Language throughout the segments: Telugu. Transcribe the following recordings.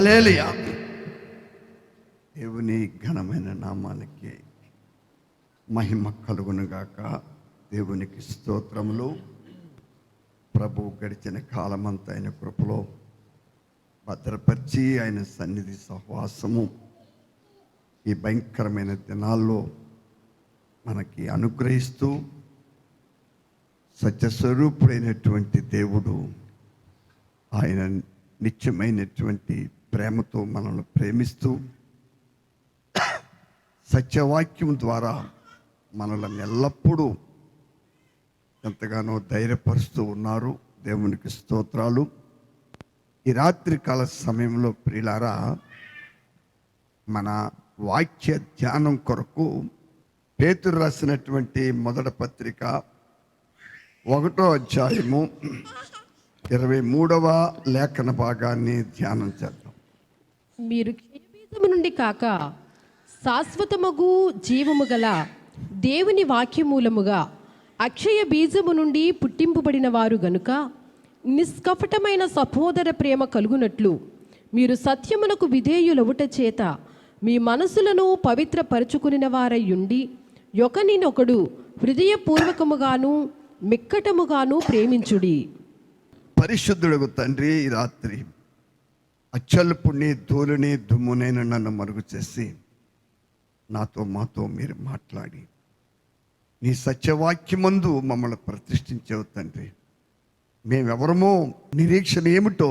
హల్లెలూయా. దేవుని ఘనమైన నామానికి మహిమ కలుగునుగాక. దేవునికి స్తోత్రములు. ప్రభు గడిచిన కాలమంతా ఆయన కృపలో భద్రపరిచి ఆయన సన్నిధి సహవాసము ఈ భయంకరమైన దినాల్లో మనకి అనుగ్రహిస్తూ సత్యస్వరూపుడైనటువంటి దేవుడు ఆయన నిత్యమైనటువంటి ప్రేమతో మనల్ని ప్రేమిస్తూ సత్యవాక్యం ద్వారా మనల్ని ఎల్లప్పుడూ ఎంతగానో ధైర్యపరుస్తూ ఉన్నారు. దేవునికి స్తోత్రాలు. ఈ రాత్రికాల సమయంలో ప్రియులారా, మన వాక్య ధ్యానం కొరకు పేతురు రాసినటువంటి మొదటి పత్రిక 1వ అధ్యాయము 23వ లేఖన భాగాన్ని ధ్యానం చేద్దాం. మీరు క్షయబీజము నుండి కాక శాశ్వతమగు జీవము గల దేవుని వాక్యమూలముగా అక్షయ బీజము నుండి పుట్టింపబడిన వారు గనుక నిష్కపటమైన సహోదర ప్రేమ కలుగునట్లు మీరు సత్యమునకు విధేయులవుట చేత మీ మనసులను పవిత్రపరచుకునిన వారయ్యుండి ఒకనినొకడు హృదయపూర్వకముగాను మిక్కటముగాను ప్రేమించుడి. పరిశుద్ధుడు తండ్రి, ఈ రాత్రి అచ్చల్పుని ధూళిని దుమ్మునైన నన్ను మరుగు చేసి నాతో మాతో మీరు మాట్లాడి నీ సత్యవాక్యమందు మమ్మల్ని ప్రతిష్ఠించావు తండ్రి. మేమెవరమో నిరీక్షణ ఏమిటో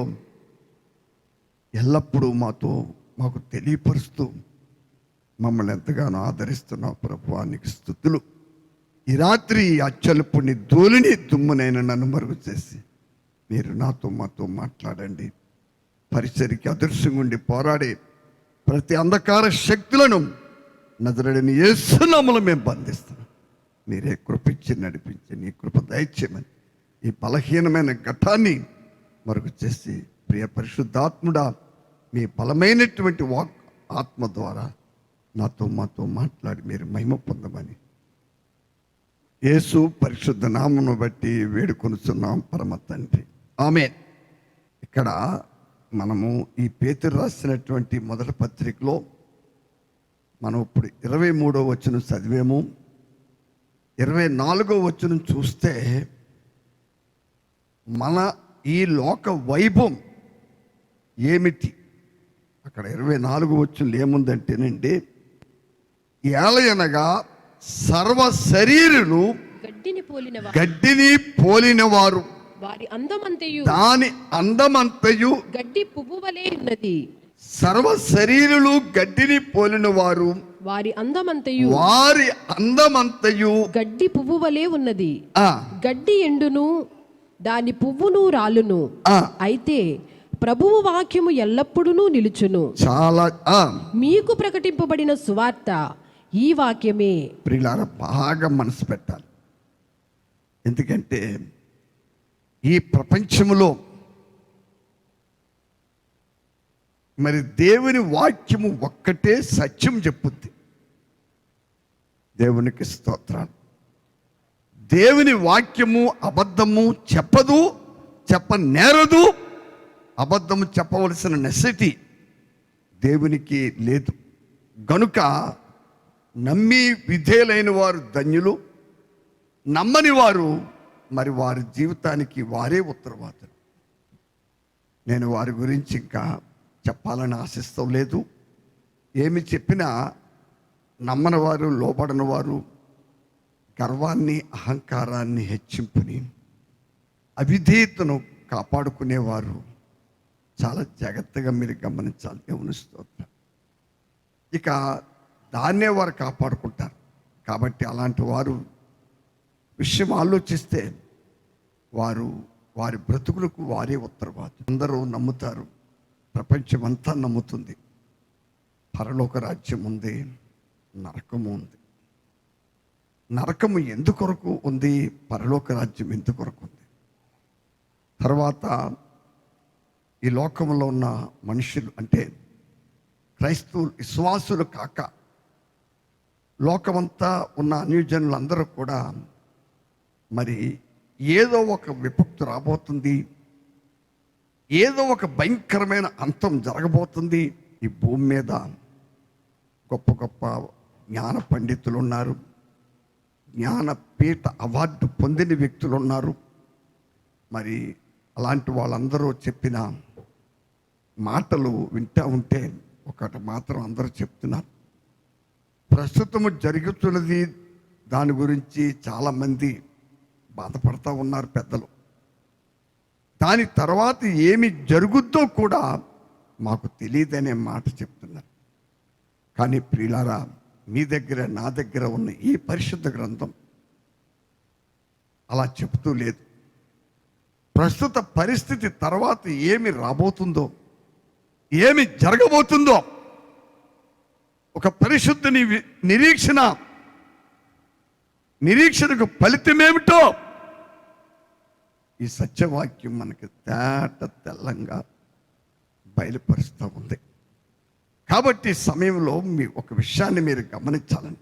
ఎల్లప్పుడూ మాకు తెలియపరుస్తూ మమ్మల్ని ఎంతగానో ఆదరిస్తున్నావు ప్రభువా, నీకు స్తుతులు. ఈ రాత్రి అచ్చల్పుని ధూళిని దుమ్మునైన నన్ను మరుగు చేసి మీరు నాతో మాతో మాట్లాడండి. పరిచర్యకి అదృశ్యంగా ఉండి పోరాడే ప్రతి అంధకార శక్తులను నజరేయుడైన యేసు నామములో మేము బంధిస్తున్నాం. మీరే కృపించి నడిపించి నీ కృప దయచేయమని ఈ బలహీనమైన ఘటాన్ని మరుగు చేసి ప్రియ పరిశుద్ధాత్ముడా, మీ బలమైనటువంటి వాక్ ఆత్మ ద్వారా నాతో మాతో మాట్లాడి మీరు మహిమ పొందమని యేసు పరిశుద్ధ నామమును బట్టి వేడుకొనుచున్నాం పరమ తండ్రి, ఆమేన్. ఇక్కడ మనము ఈ పేతురు రాసినటువంటి మొదటి పత్రికలో మనం ఇప్పుడు 23వ వచనం చదివాము. 24వ వచనం చూస్తే మన ఈ లోక వైభవం ఏమిటి, అక్కడ 24వ వచనంలో ఏముందంటేనండి, ఏలయనగా సర్వ శరీరులు గడ్డిని పోలిన వారు వారి అందమంతయు దాని అందమంతయు గడ్డి పువ్వు వలె ఉన్నది. సర్వ శరీరులు గడ్డిని పోలిన వారు వారి అందమంతయు గడ్డి పువ్వు వలె ఉన్నది. గడ్డి ఎండును దాని పువ్వును రాలును, అయితే ప్రభువు వాక్యము ఎల్లప్పుడూ నిలుచును. చాలా మీకు ప్రకటింపబడిన సువార్త ఈ వాక్యమే. ప్రియులారా, బాగా మనసు పెట్టాలి. ఎందుకంటే ఈ ప్రపంచములో మరి దేవుని వాక్యము ఒక్కటే సత్యం చెప్పుద్ది. దేవునికి స్తోత్రాలు. దేవుని వాక్యము అబద్ధము చెప్పదు, చెప్పనేరదు. అబద్ధము చెప్పవలసిన నెసెసిటీ దేవునికి లేదు. గనుక నమ్మి విధేయులైన వారు ధన్యులు, నమ్మని వారు మరి వారి జీవితానికి వారే ఉత్తరవాదులు. నేను వారి గురించి ఇంకా చెప్పాలని ఆశిస్తూ లేదు. ఏమి చెప్పినా నమ్మని వారు, లోబడని వారు, గర్వాన్ని అహంకారాన్ని హెచ్చింపుని అవిధేయతను కాపాడుకునేవారు చాలా జాగ్రత్తగా మీరు గమనించాలి. దేవుని స్తోత్రం. ఇక దాన్నే వారు కాపాడుకుంటారు. కాబట్టి అలాంటి వారు విషయం ఆలోచిస్తే వారి బ్రతుకులకు వారే ఉత్తరవాదు. అందరూ నమ్ముతారు, ప్రపంచం అంతా నమ్ముతుంది. పరలోక రాజ్యం ఉంది, నరకము ఉంది. నరకము ఎందుకొరకు ఉంది, పరలోక రాజ్యం ఎందుకొరకు ఉంది? తర్వాత ఈ లోకంలో ఉన్న మనుషులు అంటే క్రైస్తవులు, విశ్వాసులు కాక లోకమంతా ఉన్న అన్యజనులందరూ కూడా మరి ఏదో ఒక విపత్తు రాబోతుంది, ఏదో ఒక భయంకరమైన అంతం జరగబోతుంది. ఈ భూమి మీద గొప్ప గొప్ప జ్ఞాన పండితులు ఉన్నారు, జ్ఞానపీఠ అవార్డు పొందిన వ్యక్తులు ఉన్నారు. మరి అలాంటి వాళ్ళందరూ చెప్పిన మాటలు వింటూ ఉంటే ఒకటి మాత్రం అందరూ చెప్తున్నారు, ప్రస్తుతము జరుగుతున్నది దాని గురించి చాలామంది బాధపడుతూ ఉన్నారు పెద్దలు. దాని తర్వాత ఏమి జరుగుద్దో కూడా మాకు తెలియదనే మాట చెప్తున్నారు. కానీ ప్రియులారా, మీ దగ్గర నా దగ్గర ఉన్న ఈ పరిశుద్ధ గ్రంథం అలా చెప్తూ లేదు. ప్రస్తుత పరిస్థితి తర్వాత ఏమి రాబోతుందో, ఏమి జరగబోతుందో, ఒక పరిశుద్ధుని నిరీక్షణకు ఫలితమేమిటో ఈ సత్యవాక్యం మనకి తెల్లంగా బయలుపరుస్తూ ఉంది. కాబట్టి సమయంలో ఒక విషయాన్ని మీరు గమనించాలని,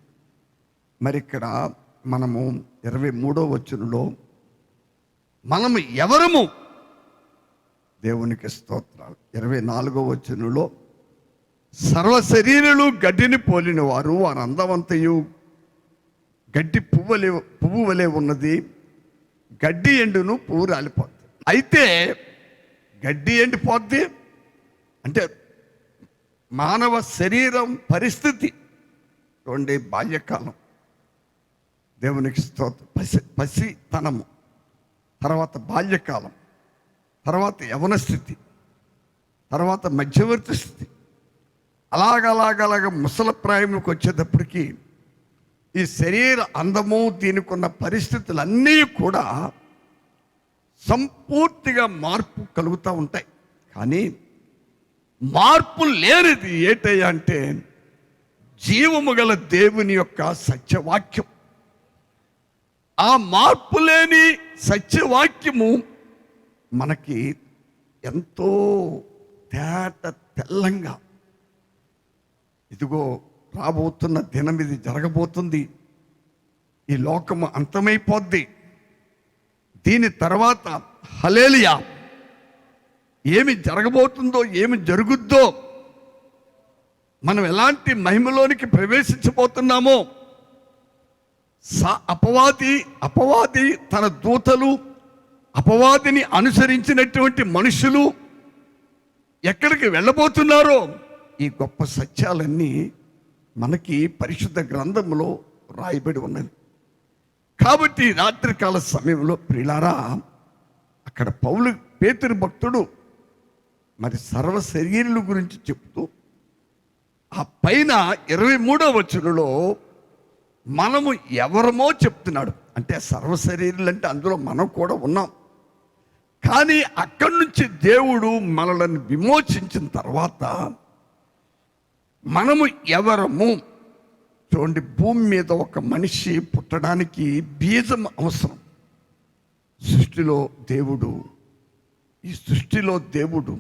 మరి ఇక్కడ మనము 23వ వచనంలో మనము ఎవరము, దేవునికి స్తోత్రాలు. 24వ వచనంలో సర్వశరీరులు గడ్డిని పోలిన వారు, వారి అందమంతయు గడ్డి పువ్వు వలె ఉన్నది, గడ్డి ఎండును పువ్వు రాలిపోద్ది. అయితే గడ్డి ఎండిపోద్ది అంటే మానవ శరీరం పరిస్థితి చూడండి. బాల్యకాలం, దేవునికి స్తోత్రం, పసితనము, తర్వాత బాల్యకాలం, తర్వాత యవన స్థితి, తర్వాత మధ్యవర్తి స్థితి, అలాగ ముసలప్రాయంలోకి వచ్చేటప్పటికి ఈ శరీర అందము, దీనికి ఉన్న పరిస్థితులన్నీ కూడా సంపూర్తిగా మార్పు కలుగుతూ ఉంటాయి. కానీ మార్పు లేనిది ఏంటయ్యా అంటే జీవము గల దేవుని యొక్క సత్యవాక్యం. ఆ మార్పు లేని సత్యవాక్యము మనకి ఎంతో తెల్లంగా, ఇదిగో రాబోతున్న దినం ఇది జరగబోతుంది, ఈ లోకము అంతమైపోద్ది, దీని తర్వాత హల్లెలూయా ఏమి జరగబోతుందో, ఏమి జరుగుద్దో, మనం ఎలాంటి మహిమలోనికి ప్రవేశించబోతున్నామో, అపవాది తన దూతలు, అపవాదిని అనుసరించినటువంటి మనుషులు ఎక్కడికి వెళ్ళబోతున్నారో, ఈ గొప్ప సత్యాలన్నీ మనకి పరిశుద్ధ గ్రంథంలో రాయబడి ఉన్నది. కాబట్టి రాత్రికాల సమయంలో ప్రియులారా, అక్కడ పేతురు భక్తుడు మరి సర్వ శరీరుల గురించి చెప్తూ ఆ పైన 23వ వచనంలో మనము ఎవరమో చెప్తున్నాడు. అంటే సర్వ శరీరులు అంటే అందులో మనం కూడా ఉన్నాం. కానీ అక్కడి నుంచి దేవుడు మనల్ని విమోచించిన తర్వాత మనము ఎవరము చూడండి. భూమి మీద ఒక మనిషి పుట్టడానికి బీజం అవసరం. ఈ సృష్టిలో దేవుడు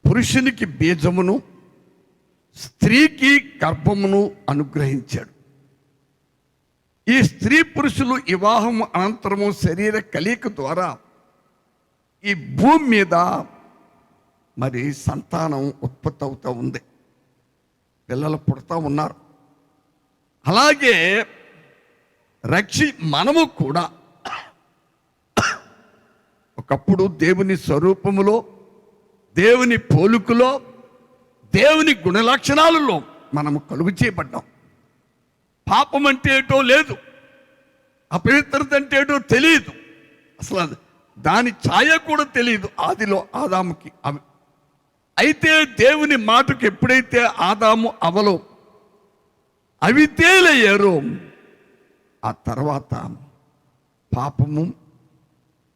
పురుషునికి బీజమును, స్త్రీకి గర్భమును అనుగ్రహించాడు. ఈ స్త్రీ పురుషులు వివాహము అనంతరము శరీర కలయిక ద్వారా ఈ భూమి మీద మరి సంతానం ఉత్పత్తి అవుతూ ఉంది, పిల్లలు పుడతా ఉన్నారు. అలాగే మనము కూడా ఒకప్పుడు దేవుని స్వరూపములో, దేవుని పోలుకులో, దేవుని గుణలక్షణాలలో మనము కలుగు చేయబడ్డాం. పాపం అంటే ఏటో లేదు, అపవిత్రత అంటే ఏటో తెలియదు, అసలు దాని ఛాయ కూడా తెలియదు ఆదిలో ఆదాముకి. అయితే దేవుని మాటకు ఎప్పుడైతే ఆదాము అవలో అవిధేయులయ్యారో, ఆ తర్వాత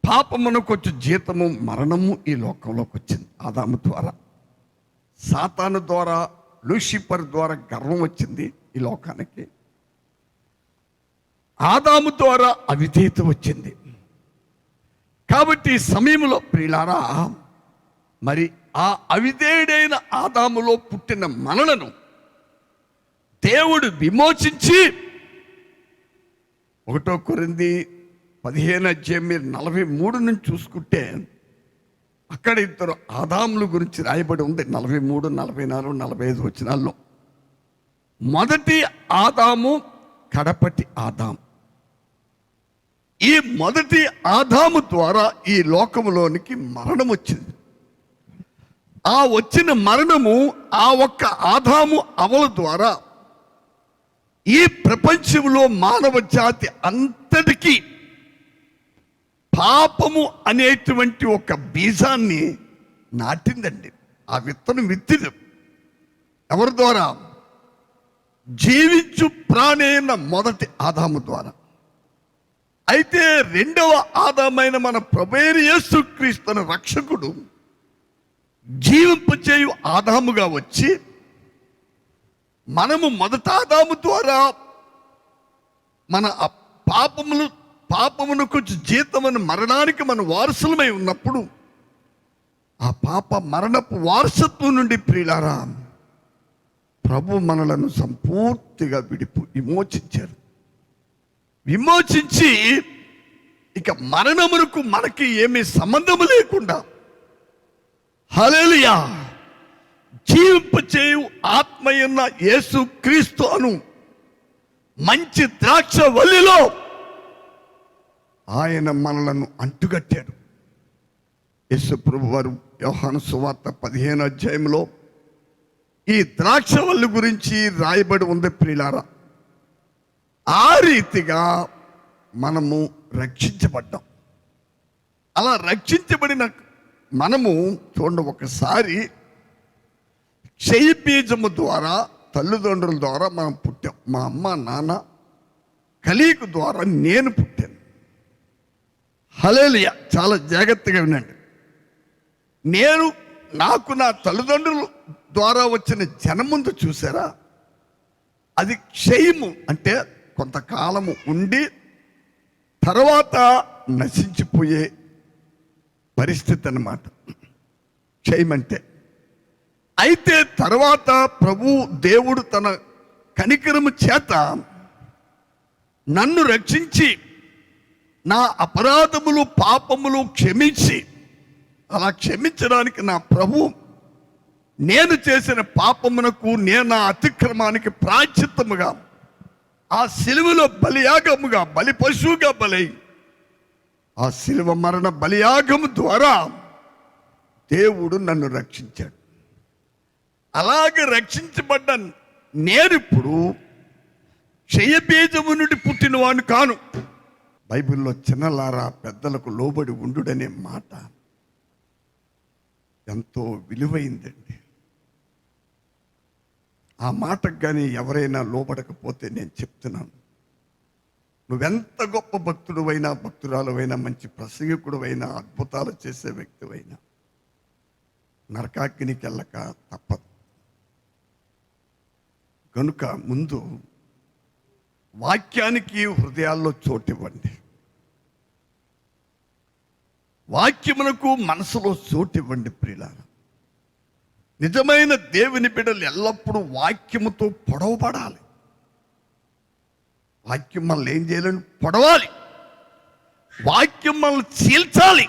పాపమునకు వచ్చి జీతము మరణము ఈ లోకంలోకి వచ్చింది. ఆదాము ద్వారా, సాతాను ద్వారా, లూసిఫర్ ద్వారా గర్వం వచ్చింది ఈ లోకానికి. ఆదాము ద్వారా అవిధేయత వచ్చింది. కాబట్టి ఈ సమయంలో ప్రియులారా, మరి ఆ అవిధేయుడైన ఆదాములో పుట్టిన మనలను దేవుడు విమోచించి 1 కొరింథీ 15 అధ్యాయం 43 నుంచి చూసుకుంటే, అక్కడ ఇద్దరు ఆదాముల గురించి రాయబడి ఉంది 43, 44, 45 వచనాల్లో. మొదటి ఆదాము, కడపటి ఆదాము. ఈ మొదటి ఆదాము ద్వారా ఈ లోకములోనికి మరణం వచ్చింది. ఆ వచ్చిన మరణము ఆ ఒక్క ఆదాము అవల ద్వారా ఈ ప్రపంచంలో మానవ జాతి అంతటికీ పాపము అనేటువంటి ఒక బీజాన్ని నాటిందండి. ఆ విత్తనం విత్తిన ఎవరి ద్వారా? జీవించు ప్రాణి అయిన మొదటి ఆదాము ద్వారా. అయితే రెండవ ఆదామైన మన ప్రభువైన యేసుక్రీస్తు రక్షకుడు జీవింపచేయు ఆదాముగా వచ్చి మనము మొదట ఆదాము ద్వారా మన పాపమునకు జీతమని మరణానికి మన వారసులమై ఉన్నప్పుడు ఆ పాప మరణపు వారసత్వం నుండి ప్రియులారా ప్రభు మనలను సంపూర్తిగా విమోచించారు. విమోచించి ఇక మరణమునకు మనకి ఏమీ సంబంధము లేకుండా హల్లెలూయా జీవింపచేయు ఆత్మయన్న యేసు క్రీస్తు అను మంచి ద్రాక్ష వల్లిలో ఆయన మనలను అంటుగట్టాడు. యేసు ప్రభు వారు యోహాను సువార్త 15వ అధ్యాయంలో ఈ ద్రాక్ష వల్లి గురించి రాయబడి ఉంది ప్రియులారా. ఆ రీతిగా మనము రక్షించబడ్డాం. అలా రక్షించబడిన మనము చూడండి, ఒకసారి క్షయబీజము ద్వారా తల్లిదండ్రుల ద్వారా మనం పుట్టాం. మా అమ్మ నాన్న కలీక ద్వారా నేను పుట్టాను. హల్లెలూయా. చాలా జాగ్రత్తగా వినండి. నాకు నా తల్లిదండ్రుల ద్వారా వచ్చిన జనముందు చూసారా, అది క్షయము అంటే కొంతకాలము ఉండి తర్వాత నశించిపోయే పరిస్థితి అన్నమాట క్షయం అంటే. అయితే తర్వాత ప్రభు దేవుడు తన కనికరము చేత నన్ను రక్షించి నా అపరాధములు పాపములు క్షమించి, అలా క్షమించడానికి నా ప్రభు నేను చేసిన పాపమునకు నా అతిక్రమానికి ప్రాయశ్చిత్తముగా ఆ సిలువలో బలియాగముగా బలి పశువుగా బలై ఆ సిలువ మరణ బలియాగము ద్వారా దేవుడు నన్ను రక్షించాడు. అలాగే రక్షించబడ్డ నేనిప్పుడు క్షయబీజము నుండి పుట్టినవాడు కాను. బైబిల్లో చిన్నలారా పెద్దలకు లోబడి ఉండుడనే మాట ఎంతో విలువైందండి. ఆ మాటకు కానీ ఎవరైనా లోబడకపోతే నేను చెప్తున్నాను, నువ్వెంత గొప్ప భక్తుడువైనా భక్తురాలువైనా మంచి ప్రసంగికుడువైనా అద్భుతాలు చేసే వ్యక్తివైనా నరకాగ్నికి వెళ్ళక తప్పదు. కనుక ముందు వాక్యానికి హృదయాల్లో చోటివ్వండి. వాక్యమునకు మనసులో చోటివ్వండి ప్రియులారా. నిజమైన దేవుని బిడ్డలు ఎల్లప్పుడూ వాక్యముతో పొడవబడాలి. వాక్యం మనల్ని ఏం చేయాలని పొడవాలి. వాక్యం మనల్ని చీల్చాలి.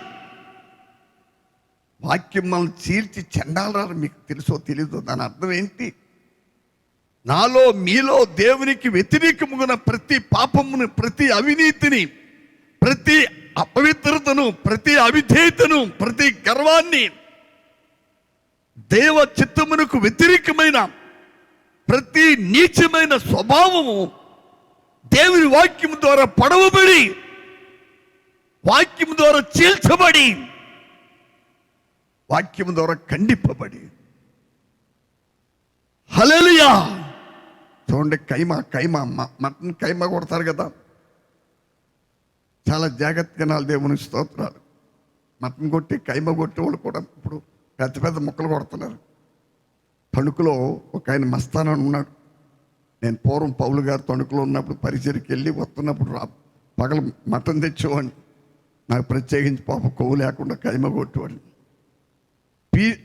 వాక్యం మనల్ని చీల్చి చెండాలరా. మీకు తెలుసో తెలీదో దాని అర్థం ఏంటి? నాలో మీలో దేవునికి వ్యతిరేకముగా ప్రతి పాపమును, ప్రతి అవినీతిని, ప్రతి అపవిత్రతను, ప్రతి అవిధేయతను, ప్రతి గర్వాన్ని, దేవ చిత్తమునకు వ్యతిరేకమైన ప్రతి నీచమైన స్వభావము దేవుని వాక్యం ద్వారా పొడవబడి, వాక్యం ద్వారా చీల్చబడి, వాక్యం ద్వారా ఖండింపబడి. హల్లెలూయా. చూడండి, మటన్ కైమా కొడతారు కదా, చాలా జాగ్రత్తగా నాలుగు దేవుని స్తోత్రాలు. మటన్ కొట్టి కైమా కొట్టే వాళ్ళు కూడా ఇప్పుడు పెద్ద పెద్ద ముక్కలు కొడుతున్నారు. తణుకులో ఒక ఆయన మస్తానని ఉన్నాడు. నేను పూర్వం పౌలు గారు తణుకులో ఉన్నప్పుడు పరిచయకి వెళ్ళి వస్తున్నప్పుడు పగలు మటన్ తెచ్చేవాడిని. నాకు ప్రత్యేకించి పాప కొవ్వు లేకుండా కైమా కొట్టేవాడిని.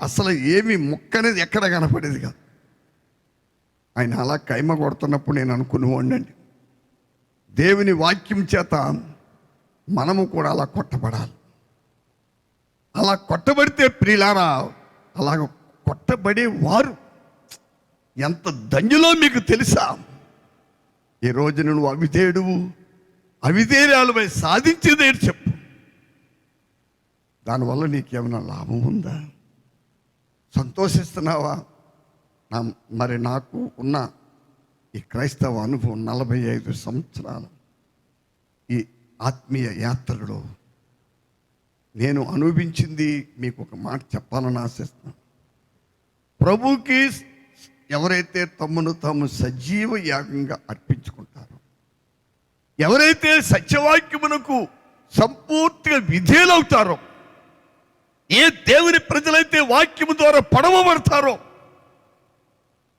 అసలు ఏమి ముక్క అనేది ఎక్కడ కనపడేది కాదు. ఆయన అలా కైమ కొడుతున్నప్పుడు నేను అనుకునేవాడిని అండి, దేవుని వాక్యం చేత మనము కూడా అలా కొట్టబడాలి. అలా కొట్టబడితే ప్రియులారా, అలాగ కొట్టబడే వారు ఎంత ధన్యులో మీకు తెలుసా? ఈ రోజు నువ్వు అవిధేయురాలుపై సాధించేదేంటి చెప్పు. దానివల్ల నీకేమైనా లాభం ఉందా? సంతోషిస్తున్నావా? మరి నాకు ఉన్న ఈ క్రైస్తవ అనుభవం 45 సంవత్సరాల ఈ ఆత్మీయ యాత్రలో నేను అనుభవించింది మీకు ఒక మాట చెప్పాలని ఆశిస్తున్నాను. ప్రభువుకి ఎవరైతే తమను తాము సజీవ యాగంగా అర్పించుకుంటారో, ఎవరైతే సత్యవాక్యమునకు సంపూర్తిగా విధేయులవుతారో, ఏ దేవుని ప్రజలైతే వాక్యము ద్వారా పడవబడతారో,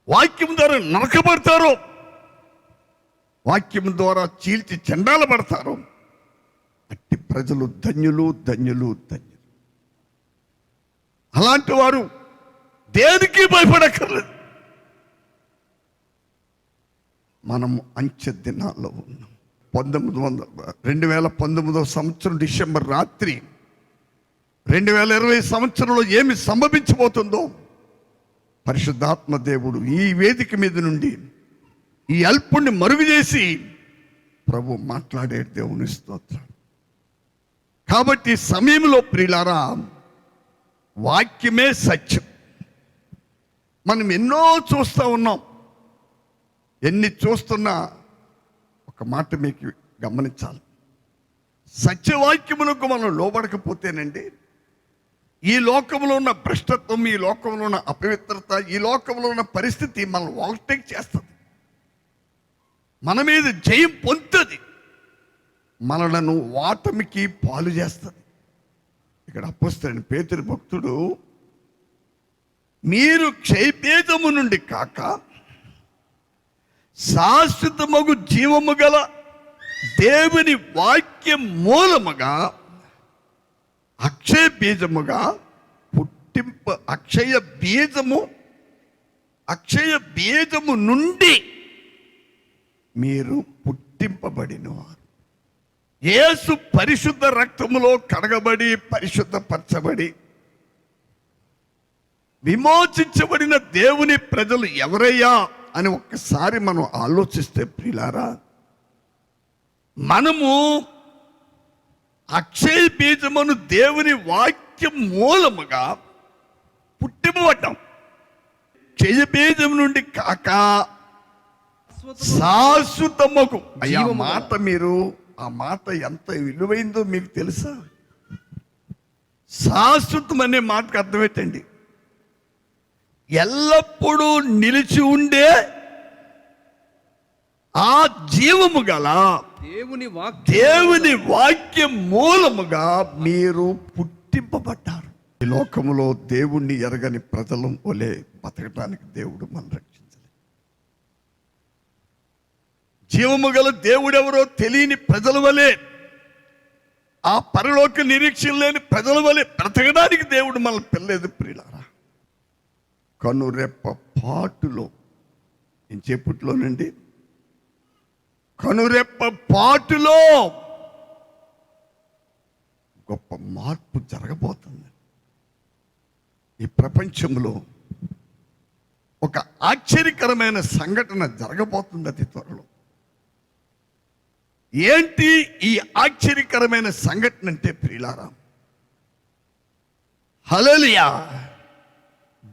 వాక్యం ద్వారా నరకబడతారో, వాక్యం ద్వారా చీల్చి చెండాలబడతారో, అట్టి ప్రజలు ధన్యులు ధన్యులు ధన్యులు. అలాంటి వారు దేనికి భయపడక్కర్లేదు. మనము అంచె దినాల్లో ఉన్నాం. 2019 సంవత్సరం డిసెంబర్ రాత్రి 2020 సంవత్సరంలో ఏమి సంభవించబోతుందో పరిశుద్ధాత్మ దేవుడు ఈ వేదిక మీద నుండి ఈ అల్పుణ్ణి మరుగు చేసి ప్రభు మాట్లాడే దేవుని స్తోత్రం. కాబట్టి సమయంలో ప్రియులారా, వాక్యమే సత్యం. మనం ఎన్నో చూస్తూ ఉన్నాం. ఎన్ని చూస్తున్నా ఒక మాట మీకు గమనించాలి. సత్యవాక్యములకు మనం లోబడకపోతేనండి, ఈ లోకంలో ఉన్న భ్రష్టత్వం, ఈ లోకంలో ఉన్న అపవిత్రత, ఈ లోకంలో ఉన్న పరిస్థితి మనం ఓవర్టేక్ చేస్తుంది, మన మీద జయం పొందుతుంది, మనలను ఓటమికి పాలు చేస్తుంది. ఇక్కడ అపోస్తలుడైన పేతురు భక్తుడు, మీరు క్షయభేదము నుండి కాక శాశ్వతమగు జీవము గల దేవుని వాక్యం మూలముగా అక్షయ బీజముగా అక్షయ బీజము నుండి మీరు పుట్టింపబడినవారు. యేసు పరిశుద్ధ రక్తములో కడగబడి పరిశుద్ధపరచబడి విమోచించబడిన దేవుని ప్రజలు ఎవరయ్యా అని ఒక్కసారి మనం ఆలోచిస్తే ప్రియులారా, మనము అక్షయ బీజమును దేవుని వాక్యం మూలముగా పుట్టింపబడ్డాం. క్షయ బీజం నుండి కాక శాశ్వతముకు. అయ్యా మాట, మీరు ఆ మాట ఎంత విలువైందో మీకు తెలుసా? శాశ్వతం అనే మాటకు అర్థమేంటండి? ఎల్లప్పుడూ నిలిచి ఉండే ఆ జీవము గల దేవుని వాక్యం మూలముగా మీరు పుట్టింపబడ్డారు. ఈ లోకములో దేవుణ్ణి ఎరగని ప్రజలు వలె బతకటానికి దేవుడు మనం రక్షించలేదు. జీవము గల దేవుడెవరో తెలియని ప్రజల వలె, ఆ పరలోక నిరీక్షణ లేని ప్రజల వలె బ్రతకడానికి దేవుడు మనల్ని పిల్లలేదు ప్రియులారా. కనురెప్ప పాటులో, నేను చెప్పుట్లోనండి, కనురెప్ప పాటులో గొప్ప మార్పు జరగబోతుంది. ఈ ప్రపంచంలో ఒక ఆశ్చర్యకరమైన సంఘటన జరగబోతుంది అతి త్వరలో. ఏంటి ఈ ఆశ్చర్యకరమైన సంఘటన అంటే ప్రియులారా, హల్లెలూయా,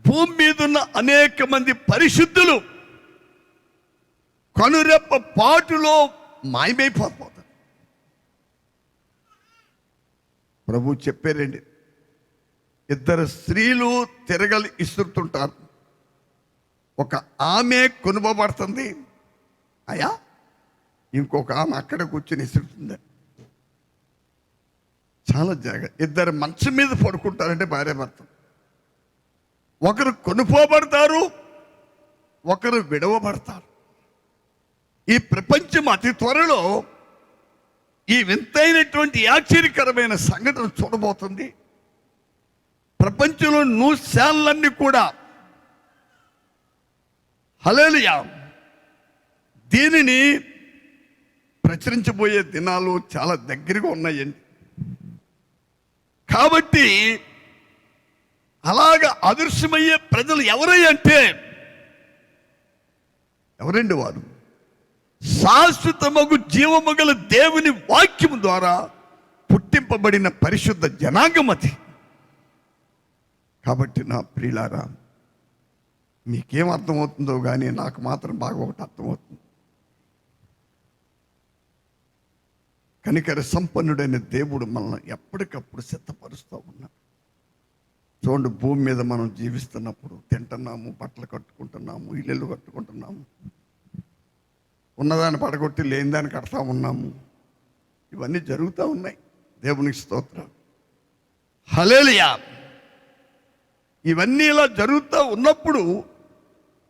భూమి మీద ఉన్న అనేక మంది పరిశుద్ధులు కనురెప్ప పాటులో మాయమైపోతారు. ప్రభు చెప్పారండి, 2 స్త్రీలు తిరగలి ఇస్తుంటారు. ఒక ఆమె కొనుబడుతుంది, అయ్యా ఇంకొక ఆమె అక్కడ కూర్చొని ఇస్తుంటుంది. చాలా జాగ్రత్త. 2 మంచం మీద పడుకుంటారంటే భార్య భర్త. ఒకరు కొనుపోబడతారు, ఒకరు విడవబడతారు. ఈ ప్రపంచం అతి త్వరలో ఈ వింతైనటువంటి ఆశ్చర్యకరమైన సంఘటన చూడబోతుంది. ప్రపంచంలో న్యూస్ కూడా హల్లెలూయా దీనిని ప్రచురించబోయే దినాలు చాలా దగ్గరగా ఉన్నాయండి. కాబట్టి అలాగా అదృశ్యమయ్యే ప్రజలు ఎవరంటే ఎవరండి వారు? శాశ్వతమగు జీవము గల దేవుని వాక్యము ద్వారా పుట్టింపబడిన పరిశుద్ధ జనాంగమతి. కాబట్టి నా ప్రియులారా, మీకేం అర్థమవుతుందో కానీ నాకు మాత్రం బాగా ఒకటి అర్థమవుతుంది. కనికర సంపన్నుడైన దేవుడు మనల్ని ఎప్పటికప్పుడు సిద్ధపరుస్తూ ఉన్నాడు. చూడండి, భూమి మీద మనం జీవిస్తున్నప్పుడు తింటున్నాము, బట్టలు కట్టుకుంటున్నాము, ఇల్లు కట్టుకుంటున్నాము, ఉన్నదాన్ని పడగొట్టి లేని దాన్ని కడతా ఉన్నాము. ఇవన్నీ జరుగుతూ ఉన్నాయి. దేవునికి స్తోత్రం, హల్లెలూయా. ఇవన్నీ ఇలా జరుగుతూ ఉన్నప్పుడు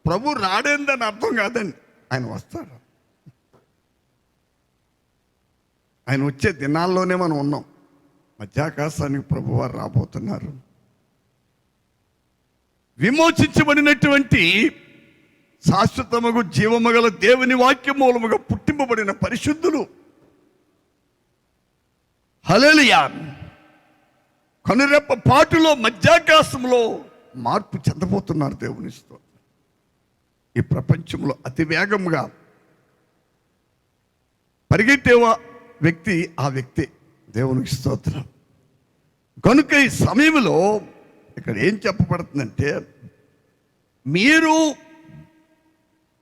ప్రభు రాడేందని అర్థం కాదండి. ఆయన వస్తాడు. ఆయన వచ్చే దినాల్లోనే మనం ఉన్నాం. మధ్యాకాశానికి ప్రభు వారు రాబోతున్నారు. విమోచించబడినటువంటి శాశ్వతముగు జీవము గల దేవుని వాక్య మూలముగా పుట్టింపబడిన పరిశుద్ధులు, హల్లెలూయా, కనురెప్ప పాటులో మధ్యాకాశంలో మార్పు చెందబోతున్నారు. దేవుని స్తోత్రం. ఈ ప్రపంచంలో అతి వేగంగా పరిగెట్టే వ్యక్తి ఆ వ్యక్తి. దేవునికి స్తోత్రం. కనుక ఈ సమయంలో ఇక్కడ ఏం చెప్పబడుతుందంటే, మీరు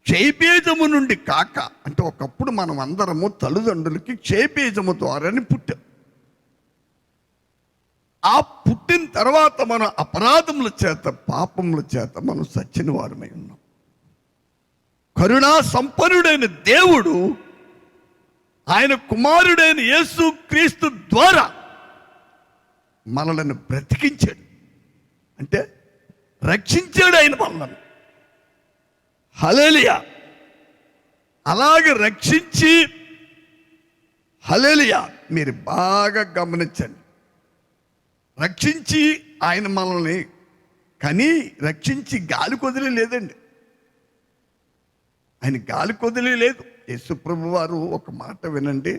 క్షయబీజము నుండి కాక, అంటే ఒకప్పుడు మనం అందరము తల్లిదండ్రులకి క్షయబీజము ద్వారానే పుట్టాం. ఆ పుట్టిన తర్వాత మన అపరాధముల చేత, పాపముల చేత మనం సచ్చిన వారమై ఉన్నాం. కరుణా సంపన్నుడైన దేవుడు ఆయన కుమారుడైన యేసు క్రీస్తు ద్వారా మనలను బ్రతికించాడు. అంటే రక్షించాడు ఆయన మనలను. హల్లెలూయా. అలాగే రక్షించి, హల్లెలూయా, మీరు బాగా గమనించండి, రక్షించి ఆయన మనల్ని కానీ రక్షించి గాలి కొదిలి లేదండి. ఆయన గాలి కొదిలి లేదు. యేసు ప్రభు వారు ఒక మాట వినండి.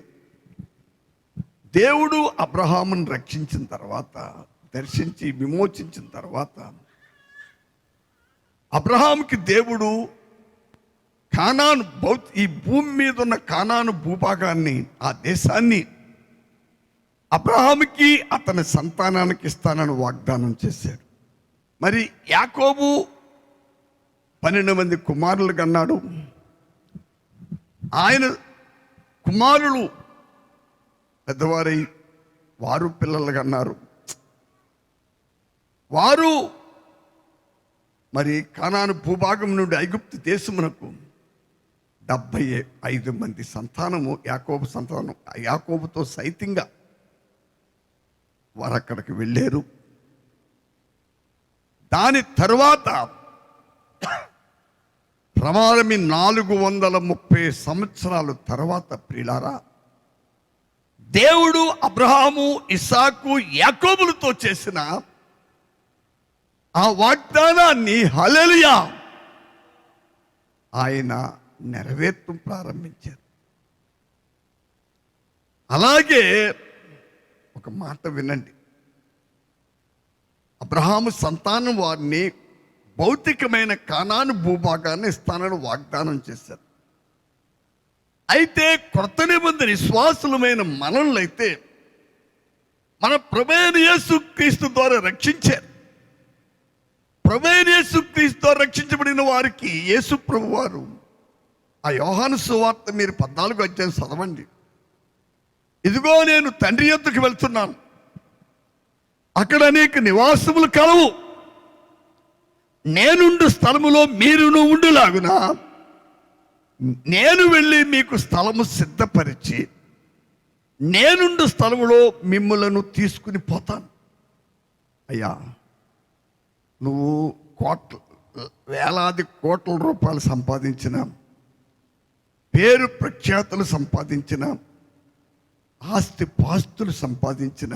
దేవుడు అబ్రహామును రక్షించిన తర్వాత, దర్శించి విమోచించిన తర్వాత, అబ్రహాముకి దేవుడు కానాను ఈ భూమి మీద ఉన్న కానాను భూభాగాన్ని, ఆ దేశాన్ని అబ్రహాముకి అతని సంతానానికి ఇస్తానని వాగ్దానం చేశాడు. మరి యాకోబు 12 మంది కుమారులు కన్నాడు. ఆయన కుమారులు పెద్దవారై వారు పిల్లలు కన్నారు. వారు మరి కానాను భూభాగం నుండి ఐగుప్తు దేశమునకు 75 మంది సంతానము, యాకోబు సంతానం, యాకోబుతో సైతంగా వారు అక్కడికి వెళ్ళారు. దాని తరువాత ప్రమాదమి 430 సంవత్సరాల తర్వాత ప్రియులారా, దేవుడు అబ్రహాము, ఇస్సాకు, యాకోబులతో చేసిన ఆ వాగ్దానాన్ని, హల్లెలూయా, ఆయన నెరవేర్చడం ప్రారంభించారు. అలాగే ఒక మాట వినండి, అబ్రహాము సంతానం వారిని భౌతికమైన కానాను భూభాగాన్ని ఇస్తానని వాగ్దానం చేశారు. అయితే క్రొత్త నిబంధన విశ్వాసులమైన మనల్నైతే మన ప్రభువైన యేసు క్రీస్తు ద్వారా రక్షించారు. ప్రభువైన యేసు క్రీస్తు ద్వారా రక్షించబడిన వారికి యేసు ప్రభు వారు, ఆ యోహాను సువార్త మీరు 14వ అధ్యాయం చదవండి. ఇదిగో నేను తండ్రి యొద్దకు వెళ్తున్నాను, అక్కడ అనేక నివాసములు కలవు, నేనుండు స్థలములో మీరును ఉండులాగున నేను వెళ్ళి మీకు స్థలము సిద్ధపరిచి నేనుండు స్థలములో మిమ్ములను తీసుకుని పోతాను. అయ్యా, నువ్వు వేలాది కోట్ల రూపాయలు సంపాదించిన, పేరు ప్రఖ్యాతులు సంపాదించిన, ఆస్తి పాస్తులు సంపాదించిన,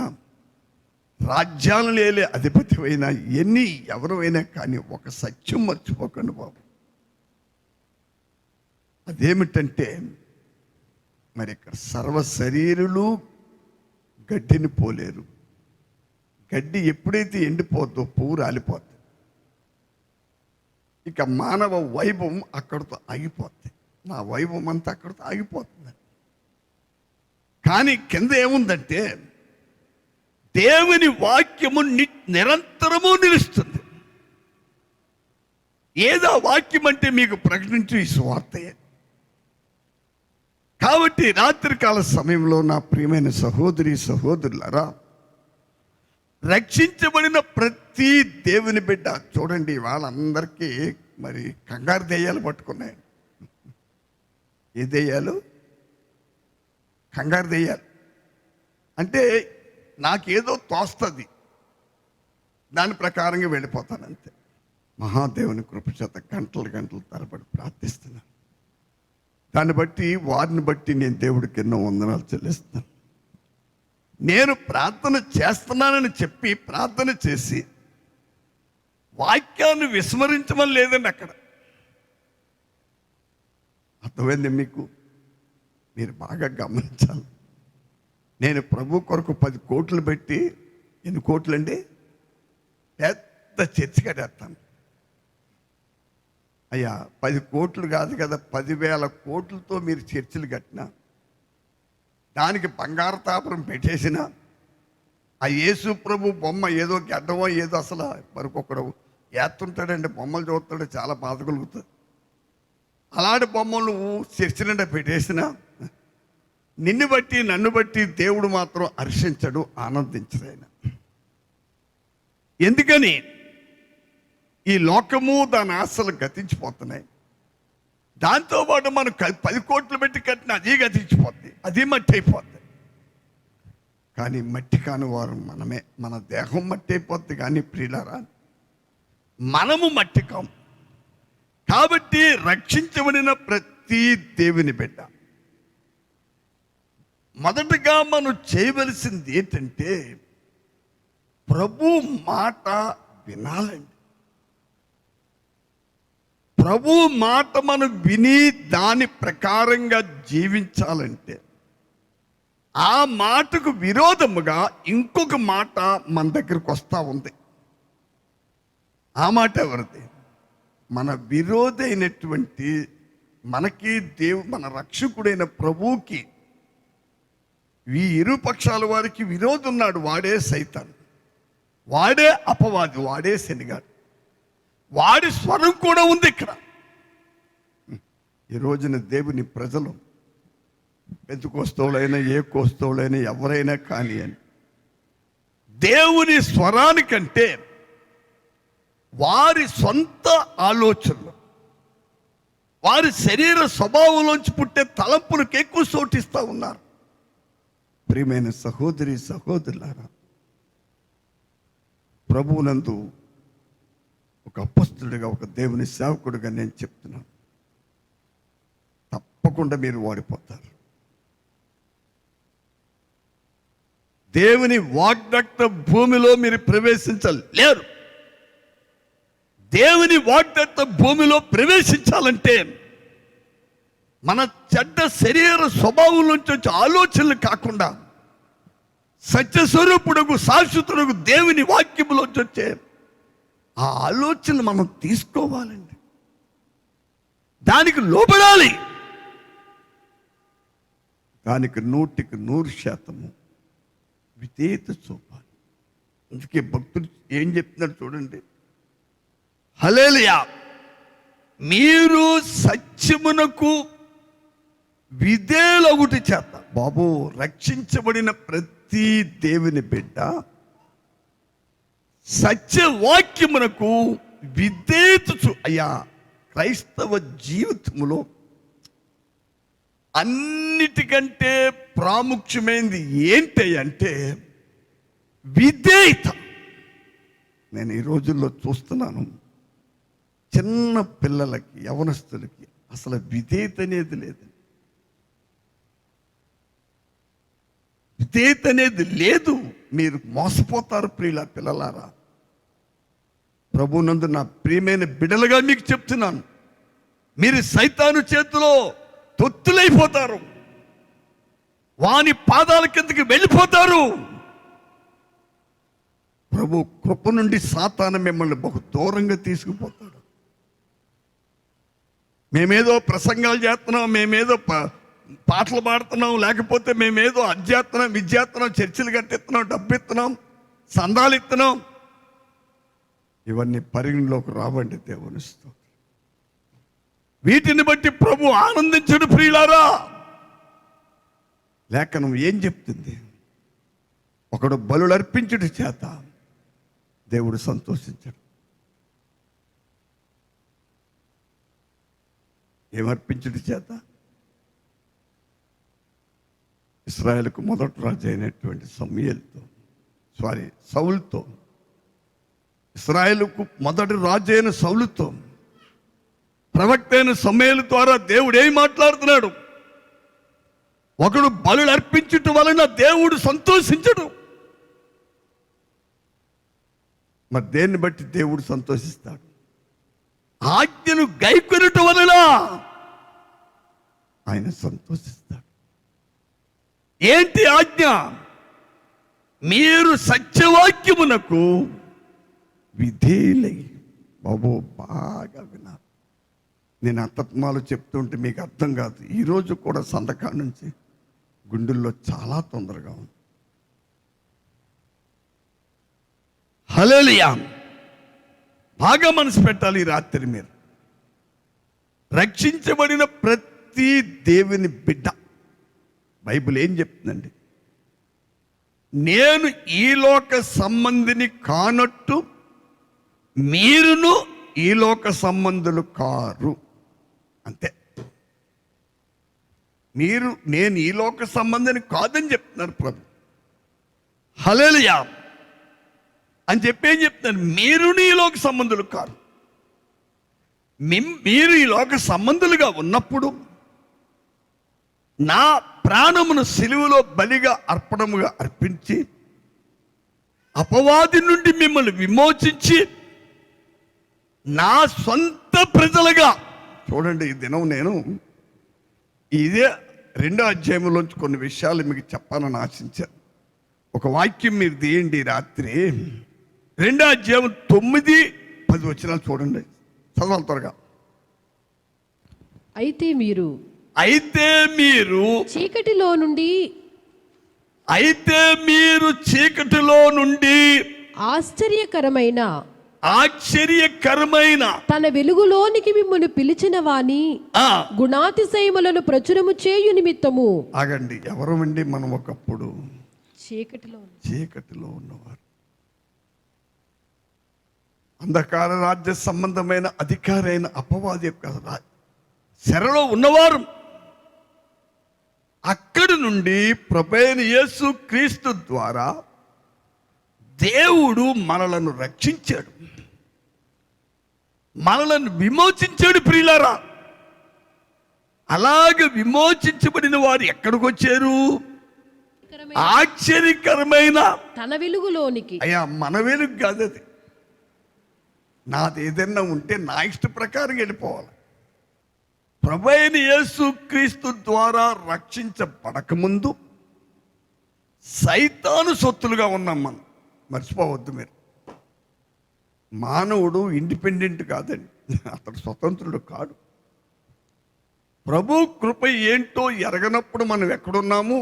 రాజ్యాలను లేలే అధిపతి అయినా, ఎన్ని ఎవరైనా కానీ ఒక సత్యం మర్చిపోకండి బాబు. అదేమిటంటే, మరి ఇక్కడ సర్వ శరీరులు గడ్డిని పోలేరు, గడ్డి ఎప్పుడైతే ఎండిపోద్దో పువ్వు రాలిపోద్ది. ఇక మానవ వైభవం అక్కడితో ఆగిపోద్ది. నా వైభవం అంతా అక్కడితో ఆగిపోతుంది. కానీ కింద ఏముందంటే దేవుని వాక్యము నిరంతరము నిలుస్తుంది. ఏదో వాక్యం అంటే మీకు ప్రకటించు ఈ సువార్తయే. కాబట్టి రాత్రికాల సమయంలో నా ప్రియమైన సహోదరి సహోదరులారా, రక్షించబడిన ప్రతి దేవుని బిడ్డ చూడండి, వాళ్ళందరికీ మరి కంగారు దెయ్యాలు పట్టుకున్నాయి. ఏ దెయ్యాలు? కంగారు దెయ్యాలు. అంటే నాకేదో తోస్తుంది, దాని ప్రకారంగా వెళ్ళిపోతాను అంతే. మహాదేవుని కృపచేత గంటలు గంటలు తరబడి ప్రార్థిస్తున్నాను. దాన్ని బట్టి వారిని బట్టి నేను దేవుడికి ఎన్నో వందనాలు చెల్లిస్తున్నాను. నేను ప్రార్థన చేస్తున్నానని చెప్పి ప్రార్థన చేసి వాక్యాన్ని విస్మరించమని లేదండి అక్కడ. అర్థమైంది మీకు? మీరు బాగా గమనించాలి. నేను ప్రభు కొరకు 10 కోట్లు పెట్టి, ఎన్ని కోట్లు అండి, పెద్ద చర్చి కట్టేస్తాను. అయ్యా 10 కోట్లు కాదు కదా, 10,000 కోట్లతో మీరు చర్చిలు కట్టినా, దానికి బంగారు తాపరం పెట్టేసిన, ఆ యేసు ప్రభు బొమ్మ ఏదో గడ్డమో ఏదో అసలు మరొకడు ఏస్తుంటాడండి, బొమ్మలు చూస్తాడు, చాలా బాధ కలుగుతుంది. అలాంటి బొమ్మలు చర్చి నిండా పెట్టేసిన, నిన్ను బట్టి నన్ను బట్టి దేవుడు మాత్రం హర్షించడు, ఆనందించడు ఆయన. ఎందుకని? ఈ లోకము దాని ఆశలు గతించిపోతున్నాయి. దాంతోపాటు మనం 10 కోట్లు పెట్టి కట్టిన అది గతించిపోద్ది, అది మట్టి అయిపోద్ది. కానీ మట్టి కాని వారు మనమే. మన దేహం మట్టి అయిపోద్ది, కానీ ప్రియులారా మనము మట్టి కాము. కాబట్టి రక్షించబడిన ప్రతి దేవుని బిడ్డ మొదటగా మనం చేయవలసింది ఏంటంటే ప్రభు మాట వినాలండి. ప్రభు మాట మనం విని దాని ప్రకారంగా జీవించాలంటే ఆ మాటకు విరోధముగా ఇంకొక మాట మన దగ్గరకు వస్తూ ఉంది. ఆ మాట ఎవరిది? మన విరోధైనటువంటి, మనకి మన రక్షకుడైన ప్రభువుకి ఈ ఇరు పక్షాల వారికి విరోధి ఉన్నాడు. వాడే సైతాన్, వాడే అపవాది, వాడే శనిగాడు. వాడి స్వరం కూడా ఉంది ఇక్కడ. ఈ రోజున దేవుని ప్రజలు పెంతుకోస్తవులైనా ఏ కోస్తవులైనా ఎవరైనా కానీ అని దేవుని స్వరానికంటే వారి సొంత ఆలోచనలు, వారి శరీర స్వభావంలోంచి పుట్టే తలంపులకు ఎక్కువ చోటిస్తూ ఉన్నారు. ప్రియమైన సహోదరి సహోదరులారా, ప్రభువునందు ఒక అపొస్తలుడిగా, ఒక దేవుని సేవకుడిగా నేను చెప్తున్నాను, తప్పకుండా మీరు ఓడిపోతారు. దేవుని వాగ్దత్త భూమిలో మీరు ప్రవేశించలేరు. దేవుని వాగ్దత్త భూమిలో ప్రవేశించాలంటే మన చెడ్డ శరీర స్వభావం నుంచి వచ్చే ఆలోచనలు కాకుండా సత్యస్వరూపుడుకు శాశ్వతుడుకు దేవుని వాక్యములోంచి వచ్చే ఆ ఆలోచనలు మనం తీసుకోవాలండి. దానికి లోబడాలి. దానికి 100% విధేయత చూపాలి. అందుకే భక్తుడు ఏం చెప్తున్నారు చూడండి, హల్లెలూయా, మీరు సత్యమునకు విధేయులగుట చేత. బాబు, రక్షించబడిన ప్రతి దేవుని బిడ్డ సత్యవాక్యమునకు విధేయత అయ్యా, క్రైస్తవ జీవితంలో అన్నిటికంటే ప్రాముఖ్యమైనది ఏంటి అంటే విధేయత. నేను ఈ రోజుల్లో చూస్తున్నాను, చిన్న పిల్లలకి, యవనస్తులకి అసలు విధేయత అనేది లేదు. విధేయత అనేది లేదు. మీరు మోసపోతారు ప్రియుల పిల్లలారా. ప్రభునందు నా ప్రియమైన బిడ్డలుగా మీకు చెప్తున్నాను, మీరు సైతాను చేతిలో తొత్తులైపోతారు, వాని పాదాల కిందకి వెళ్ళిపోతారు. ప్రభు కృప నుండి సాతాను మిమ్మల్ని బహు దూరంగా తీసుకుపోతాడు. మేమేదో ప్రసంగాలు చేస్తున్నాం, మేమేదో పాటలు పాడుతున్నాం, లేకపోతే మేమేదో అధ్యాత్నం విద్యాత్నం, చర్చిలు కట్టిస్తున్నాం, డబ్బు ఇస్తున్నాం, సందాలు ఇస్తున్నాం. ఇవన్నీ పరిగణలోకి రావండి దేవుని స్తోత్రం. వీటిని బట్టి ప్రభు ఆనందించడు ప్రియులారా. లేఖనం ఏం చెప్తుంది? ఒకడు బలులు అర్పించుట చేత దేవుడు సంతోషించడు. ఏమర్పించుట చేత? ఇశ్రాయేలుకు మొదటి రాజు అయినటువంటి సౌలుతో, ఇశ్రాయేలుకు మొదటి రాజు అయిన సౌలుతో, ప్రవక్త అయిన సమూయేలు ద్వారా దేవుడు ఏం మాట్లాడుతున్నాడు? ఒకడు బలులు అర్పించుట వలన దేవుడు సంతోషించడు. మరి దేన్ని బట్టి దేవుడు సంతోషిస్తాడు? ఆజ్ఞను గైకొనుట వలన ఆయన సంతోషిస్తాడు. ఏంటి ఆజ్ఞ? మీరు సత్యవాక్యమునకు విధేయులై. బాబు బాగా విన్నారు. నేను అత్తత్మాలు చెప్తుంటే మీకు అర్థం కాదు. ఈరోజు కూడా సంతకాల నుంచి గుండెల్లో చాలా తొందరగా ఉంది. హల్లెలూయా. బాగా మనసు పెట్టాలి. ఈ రాత్రి మీరు రక్షించబడిన ప్రతి దేవుని బిడ్డ, బైబిల్ ఏం చెప్తుందండి? నేను ఈ లోక సంబంధిని కానట్టు మీరును ఈ లోక సంబంధులు కారు. అంతే. నేను ఈ లోక సంబంధిని కాదని చెప్తున్నారు ప్రభు. హల్లెలూయా అని చెప్పి ఏం చెప్తున్నారు? మీరును ఈ లోక సంబంధులు కారు. మీరు ఈ లోక సంబంధులుగా ఉన్నప్పుడు నా ప్రాణమును సిలువలో బలిగా అర్పణముగా అర్పించి అపవాది నుండి మిమ్మల్ని విమోచించి నా సొంత ప్రజలుగా చూడండి. ఈ దినం నేను ఇదే 2వ అధ్యాయంలోంచి కొన్ని విషయాలు మీకు చెప్పాలని ఆశించాను. ఒక వాక్యం మీరు తీయండి రాత్రి. 2వ అధ్యాయం 9-10 వచనాలు చూడండి. చదవాలి త్వరగా. అయితే మీరు చీకటిలో నుండి ఆశ్చర్యకరమైన తన వెలుగులోనికి మిమ్మల్ని పిలిచిన వాని గుణాతిశయములను ప్రచురము చేయు నిమిత్తము. ఆగండి. ఎవరమండి మనం? ఒకప్పుడు చీకటిలో ఉన్నవారు, అంధకార రాజ్య సంబంధమైన అధికారైన అపవాది యొక్క చెరలో ఉన్నవారు. అక్కడి నుండి ప్రభువైన యేసు క్రీస్తు ద్వారా దేవుడు మనలను రక్షించాడు, మనలను విమోచించాడు ప్రియులారా. అలాగే విమోచించబడిన వారు ఎక్కడికి వచ్చారు? ఆశ్చర్యకరమైన తన వెలుగులోనికి. అయ్యా, మన వెలుగు కాదు అది. నాది ఏదైనా ఉంటే నా ఇష్ట ప్రకారం వెళ్ళిపోవాలి. ప్రభువైన యేసు క్రీస్తు ద్వారా రక్షించబడకముందు సైతాను సొత్తులుగా ఉన్నాం మనం. మర్చిపోవద్దు మీరు. మానవుడు ఇండిపెండెంట్ కాదండి, అతడు స్వతంత్రుడు కాడు. ప్రభు కృప ఏంటో ఎరగనప్పుడు మనం ఎక్కడున్నాము?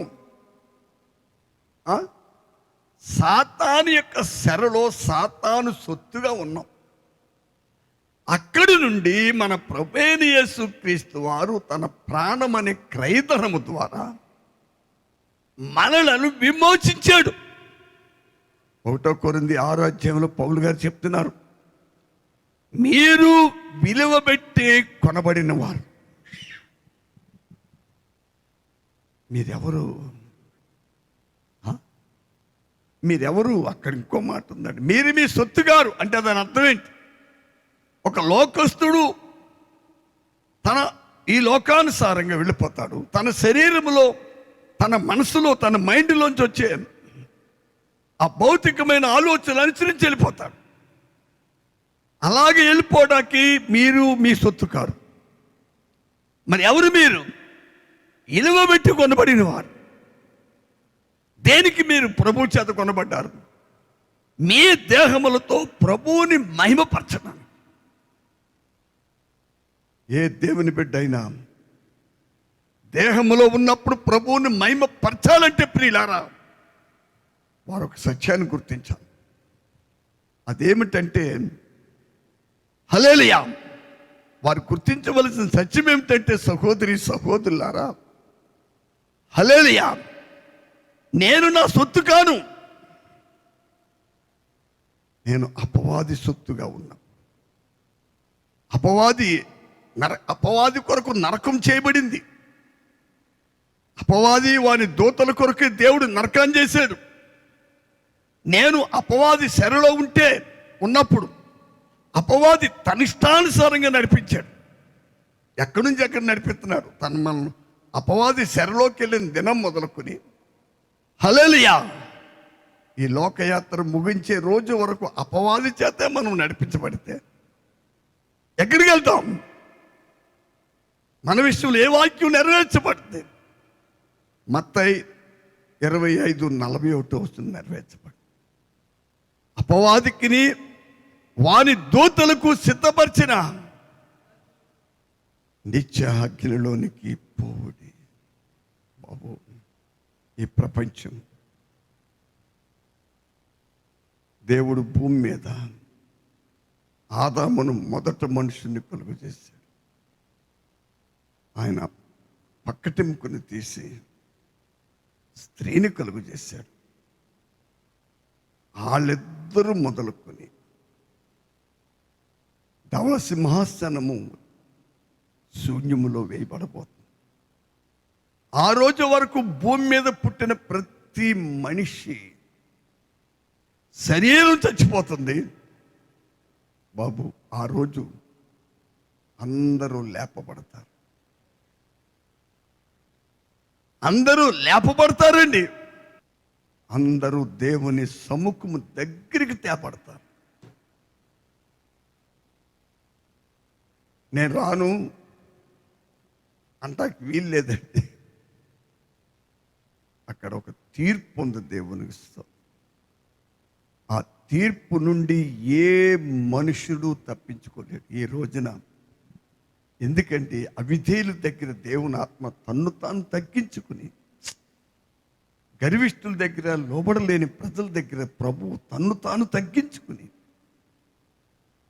సాతాను యొక్క చెరలో సాతాను సొత్తుగా ఉన్నాం. అక్కడి నుండి మన ప్రభువైన యేసు క్రీస్తు వారు తన ప్రాణమనే క్రయధనము ద్వారా మనలను విమోచించాడు. 1 కొరింథీ 6వ అధ్యాయంలో పౌలు గారు చెప్తున్నారు, మీరు విలువ పెట్టి కొనబడిన వారు. మీరెవరు? అక్కడ ఇంకో మాట ఉందండి. మీరు మీ సొత్తు గారు అంటే దాని అర్థం ఏంటి? ఒక లోకస్తుడు ఈ లోకానుసారంగా వెళ్ళిపోతాడు. తన శరీరంలో, తన మనసులో, తన మైండ్లోంచి వచ్చే ఆ భౌతికమైన ఆలోచనలు అనుసరించి వెళ్ళిపోతాడు. అలాగే వెళ్ళిపోవడానికి మీరు మీ సొత్తు కారు. మరి ఎవరు మీరు? ఇలువ పెట్టి కొనబడిన వారు. దేనికి మీరు ప్రభు చేత కొనబడ్డారు? మీ దేహములతో ప్రభువుని మహిమపరచడం. ఏ దేవుని బిడ్డ అయినా దేహములో ఉన్నప్పుడు ప్రభువుని మహిమపరచాలంటే ప్రియులారా, వారు ఒక సత్యాన్ని గుర్తించాలి. అదేమిటంటే హల్లెలూయా. వారు గుర్తించవలసిన సత్యం ఏమిటంటే, సహోదరి సహోదరులారా, హల్లెలూయా, నేను నా సొత్తు కాను, నేను అపవాది సొత్తుగా ఉన్నా. అపవాది కొరకు నరకం చేయబడింది. అపవాది వాని దూతల కొరకే దేవుడు నరకం చేశాడు. నేను అపవాది శరలో ఉన్నప్పుడు అపవాది తన ఇష్టానుసారంగా నడిపించాడు. ఎక్కడి నుంచి ఎక్కడ నడిపిస్తున్నాడు? మనం అపవాది శరలోకి వెళ్ళిన దినం మొదలుకొని హల్లెలూయా ఈ లోకయాత్ర ముగించే రోజు వరకు అపవాది చేతే మనం నడిపించబడితే ఎక్కడికి వెళ్తాం? మన విషయంలో ఏ వాక్యం నెరవేర్చబడితే మత్తయి 25:41 నెరవేర్చబడి, అపవాదికిని వాని దూతలకు సిద్ధపరిచిన నిత్య అగ్నిలోనికి పోవుడి. బాబు, ఈ ప్రపంచం దేవుడు భూమి మీద ఆదామును మొదట మనుషుని కలుగు చేశాడు. ఆయన పక్కటెముకను తీసి స్త్రీని కలుగు చేశాడు. వాళ్ళిద్దరూ మొదలుకొని ధవళ సింహాసనము శూన్యములో వేయబడబోతుంది. ఆ రోజు వరకు భూమి మీద పుట్టిన ప్రతి మనిషి శరీరం చచ్చిపోతుంది. బాబు, ఆ రోజు అందరూ లేపబడతారు. అందరూ లేపబడతారండి. అందరూ దేవుని సముఖము దగ్గరికి తేపడతారు. నేను రాను అంటానికి వీలు లేదండి. అక్కడ ఒక తీర్పు ఉంది దేవునికి. ఆ తీర్పు నుండి ఏ మనుషుడు తప్పించుకోలేడు ఈ రోజున. ఎందుకంటే అవిధేయుల దగ్గర దేవుని ఆత్మ తన్ను తాను తగ్గించుకుని, గర్విష్ఠుల దగ్గర, లోబడలేని ప్రజల దగ్గర ప్రభువు తన్ను తాను తగ్గించుకుని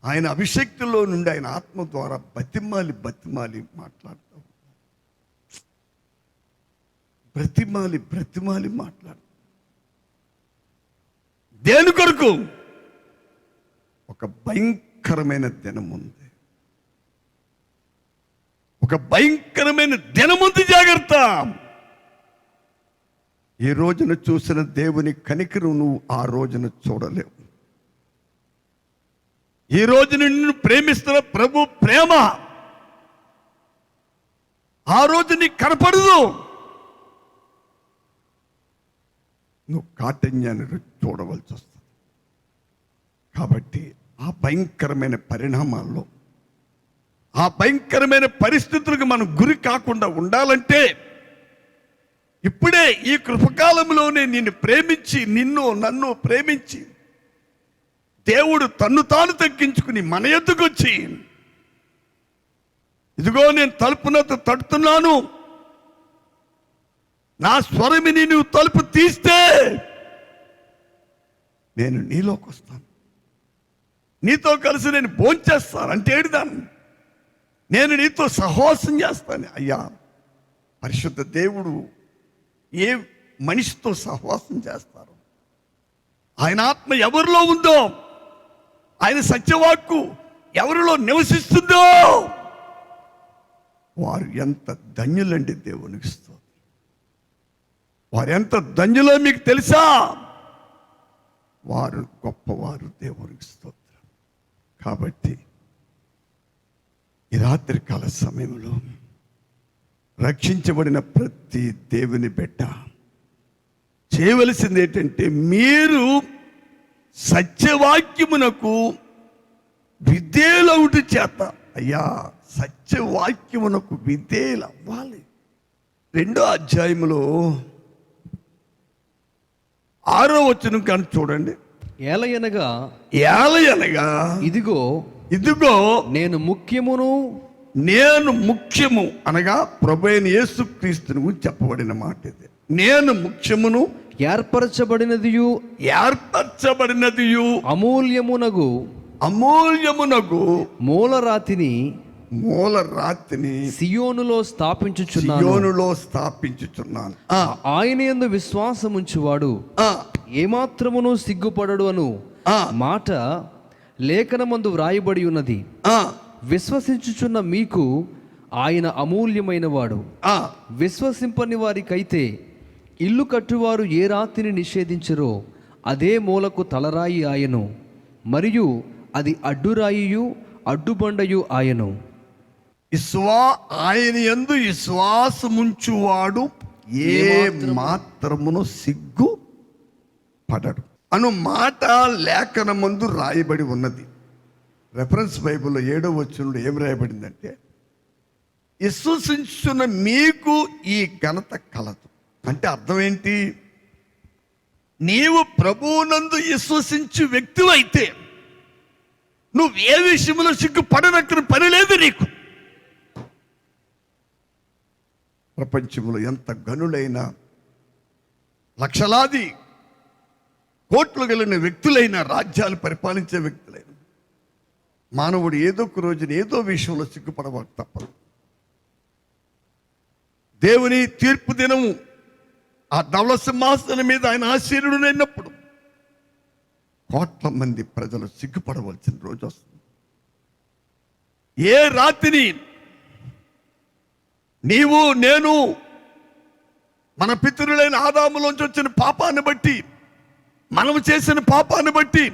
ఆయన అభిషక్తిలో నుండి ఆయన ఆత్మ ద్వారా బతిమాలి మాట్లాడుతూ ఉంటాడు. బ్రతిమాలి మాట్లాడు. దేని కొరకు? ఒక భయంకరమైన దినం ఉంది. జాగ్రత్త. ఈ రోజున చూసిన దేవుని కనికరం నువ్వు ఆ రోజున చూడలేవు. ఈ రోజున నిన్ను ప్రేమిస్తున్న ప్రభు ప్రేమ ఆ రోజు నీకు కనపడదు. నువ్వు కాఠిన్యాన్ని చూడవలసి వస్తుంది. కాబట్టి ఆ భయంకరమైన పరిణామాల్లో, ఆ భయంకరమైన పరిస్థితులకు మనం గురి కాకుండా ఉండాలంటే ఇప్పుడే ఈ కృపకాలంలోనే నన్ను ప్రేమించి దేవుడు తన్ను తాను తగ్గించుకుని మన ఎద్దుకు వచ్చి, ఇదిగో నేను తలుపునతో తడుతున్నాను, నా స్వరమిని నువ్వు తలుపు తీస్తే నేను నీలోకి వస్తాను, నీతో కలిసి నేను భోంచేస్తాను అంటే ఏడుదాను, నేను నీతో సహవాసం చేస్తాను. అయ్యా, పరిశుద్ధ దేవుడు ఏ మనిషితో సహవాసం చేస్తారు? ఆయన ఆత్మ ఎవరిలో ఉందో, ఆయన సత్యవాక్కు ఎవరిలో నివసిస్తుందో వారు ఎంత ధన్యులండి దేవునికి స్తోత్రం. వారు ఎంత ధన్యులో మీకు తెలుసా? వారు గొప్పవారు దేవునికి స్తోత్రం. కాబట్టి ఈ రాత్రికాల సమయంలో రక్షించబడిన ప్రతి దేవుని బిడ్డ చేయవలసింది ఏంటంటే, మీరు సత్యవాక్యమునకు విధేయులవుట చేత, అయ్యా సత్యవాక్యమునకు విధేయులు అవ్వాలి. 2వ అధ్యాయములో 6వ వచనం కానీ చూడండి. ఏలయనగా ఏలయనగా ఇదిగో ఇదిగో నేను ముఖ్యమును నేను ముఖ్యము అనగా ప్రభువైన యేసుక్రీస్తుని గురించి చెప్పబడిన మాట ఇది. నేను ముఖ్యమును ఏర్పరచబడినదియు ఏర్పరచబడినదియు అమూల్యమునగు మూలరాతిని సియోనులో స్థాపించుచున్నాను. ఆయన యందు విశ్వాసముంచువాడు ఏమాత్రమును సిగ్గుపడడు అను మాట లేఖనమందు వ్రాయబడి ఉన్నది. విశ్వసించుచున్న మీకు ఆయన అమూల్యమైన వాడు. విశ్వసింపని వారికైతే ఇల్లు కట్టువారు ఏ రాతిని నిషేధించరో అదే మూలకు తలరాయి ఆయను, మరియు అది అడ్డురాయియు అడ్డుబండయు ఆయను. ఆయన యందు విశ్వాసముంచువాడు ఏ మాత్రమును సిగ్గు పడడు అను మాట లేఖనమందు రాయబడి ఉన్నది. రెఫరెన్స్ బైబిల్లో 7వ వచనంలో ఏం రాయబడిందంటే, విశ్వసించున్న మీకు ఈ ఘనత కలదు. అంటే అర్థం ఏంటి? నీవు ప్రభువునందు విశ్వసించు వ్యక్తివైతే నువ్వు ఏ విషయంలో సిగ్గుపడనక్కర పని లేదు నీకు. ప్రపంచంలో ఎంత గనులైన లక్షలాది కోట్లు కలిగిన వ్యక్తులైన, రాజ్యాలు పరిపాలించే వ్యక్తులైన మానవుడు ఏదో ఒక రోజున ఏదో విషయంలో సిగ్గుపడవక తప్పదు. దేవుని తీర్పు దినము ఆ ధవళ సింహాసనం మీద ఆయన ఆశీనుడైనప్పుడు కోట్ల మంది ప్రజలు సిగ్గుపడవలసిన రోజు వస్తుంది. ఏ రాత్రిని నీవు నేను మన పితరులైన ఆదాములోంచి వచ్చిన పాపాన్ని బట్టి, మనము చేసిన పాపాన్ని బట్టి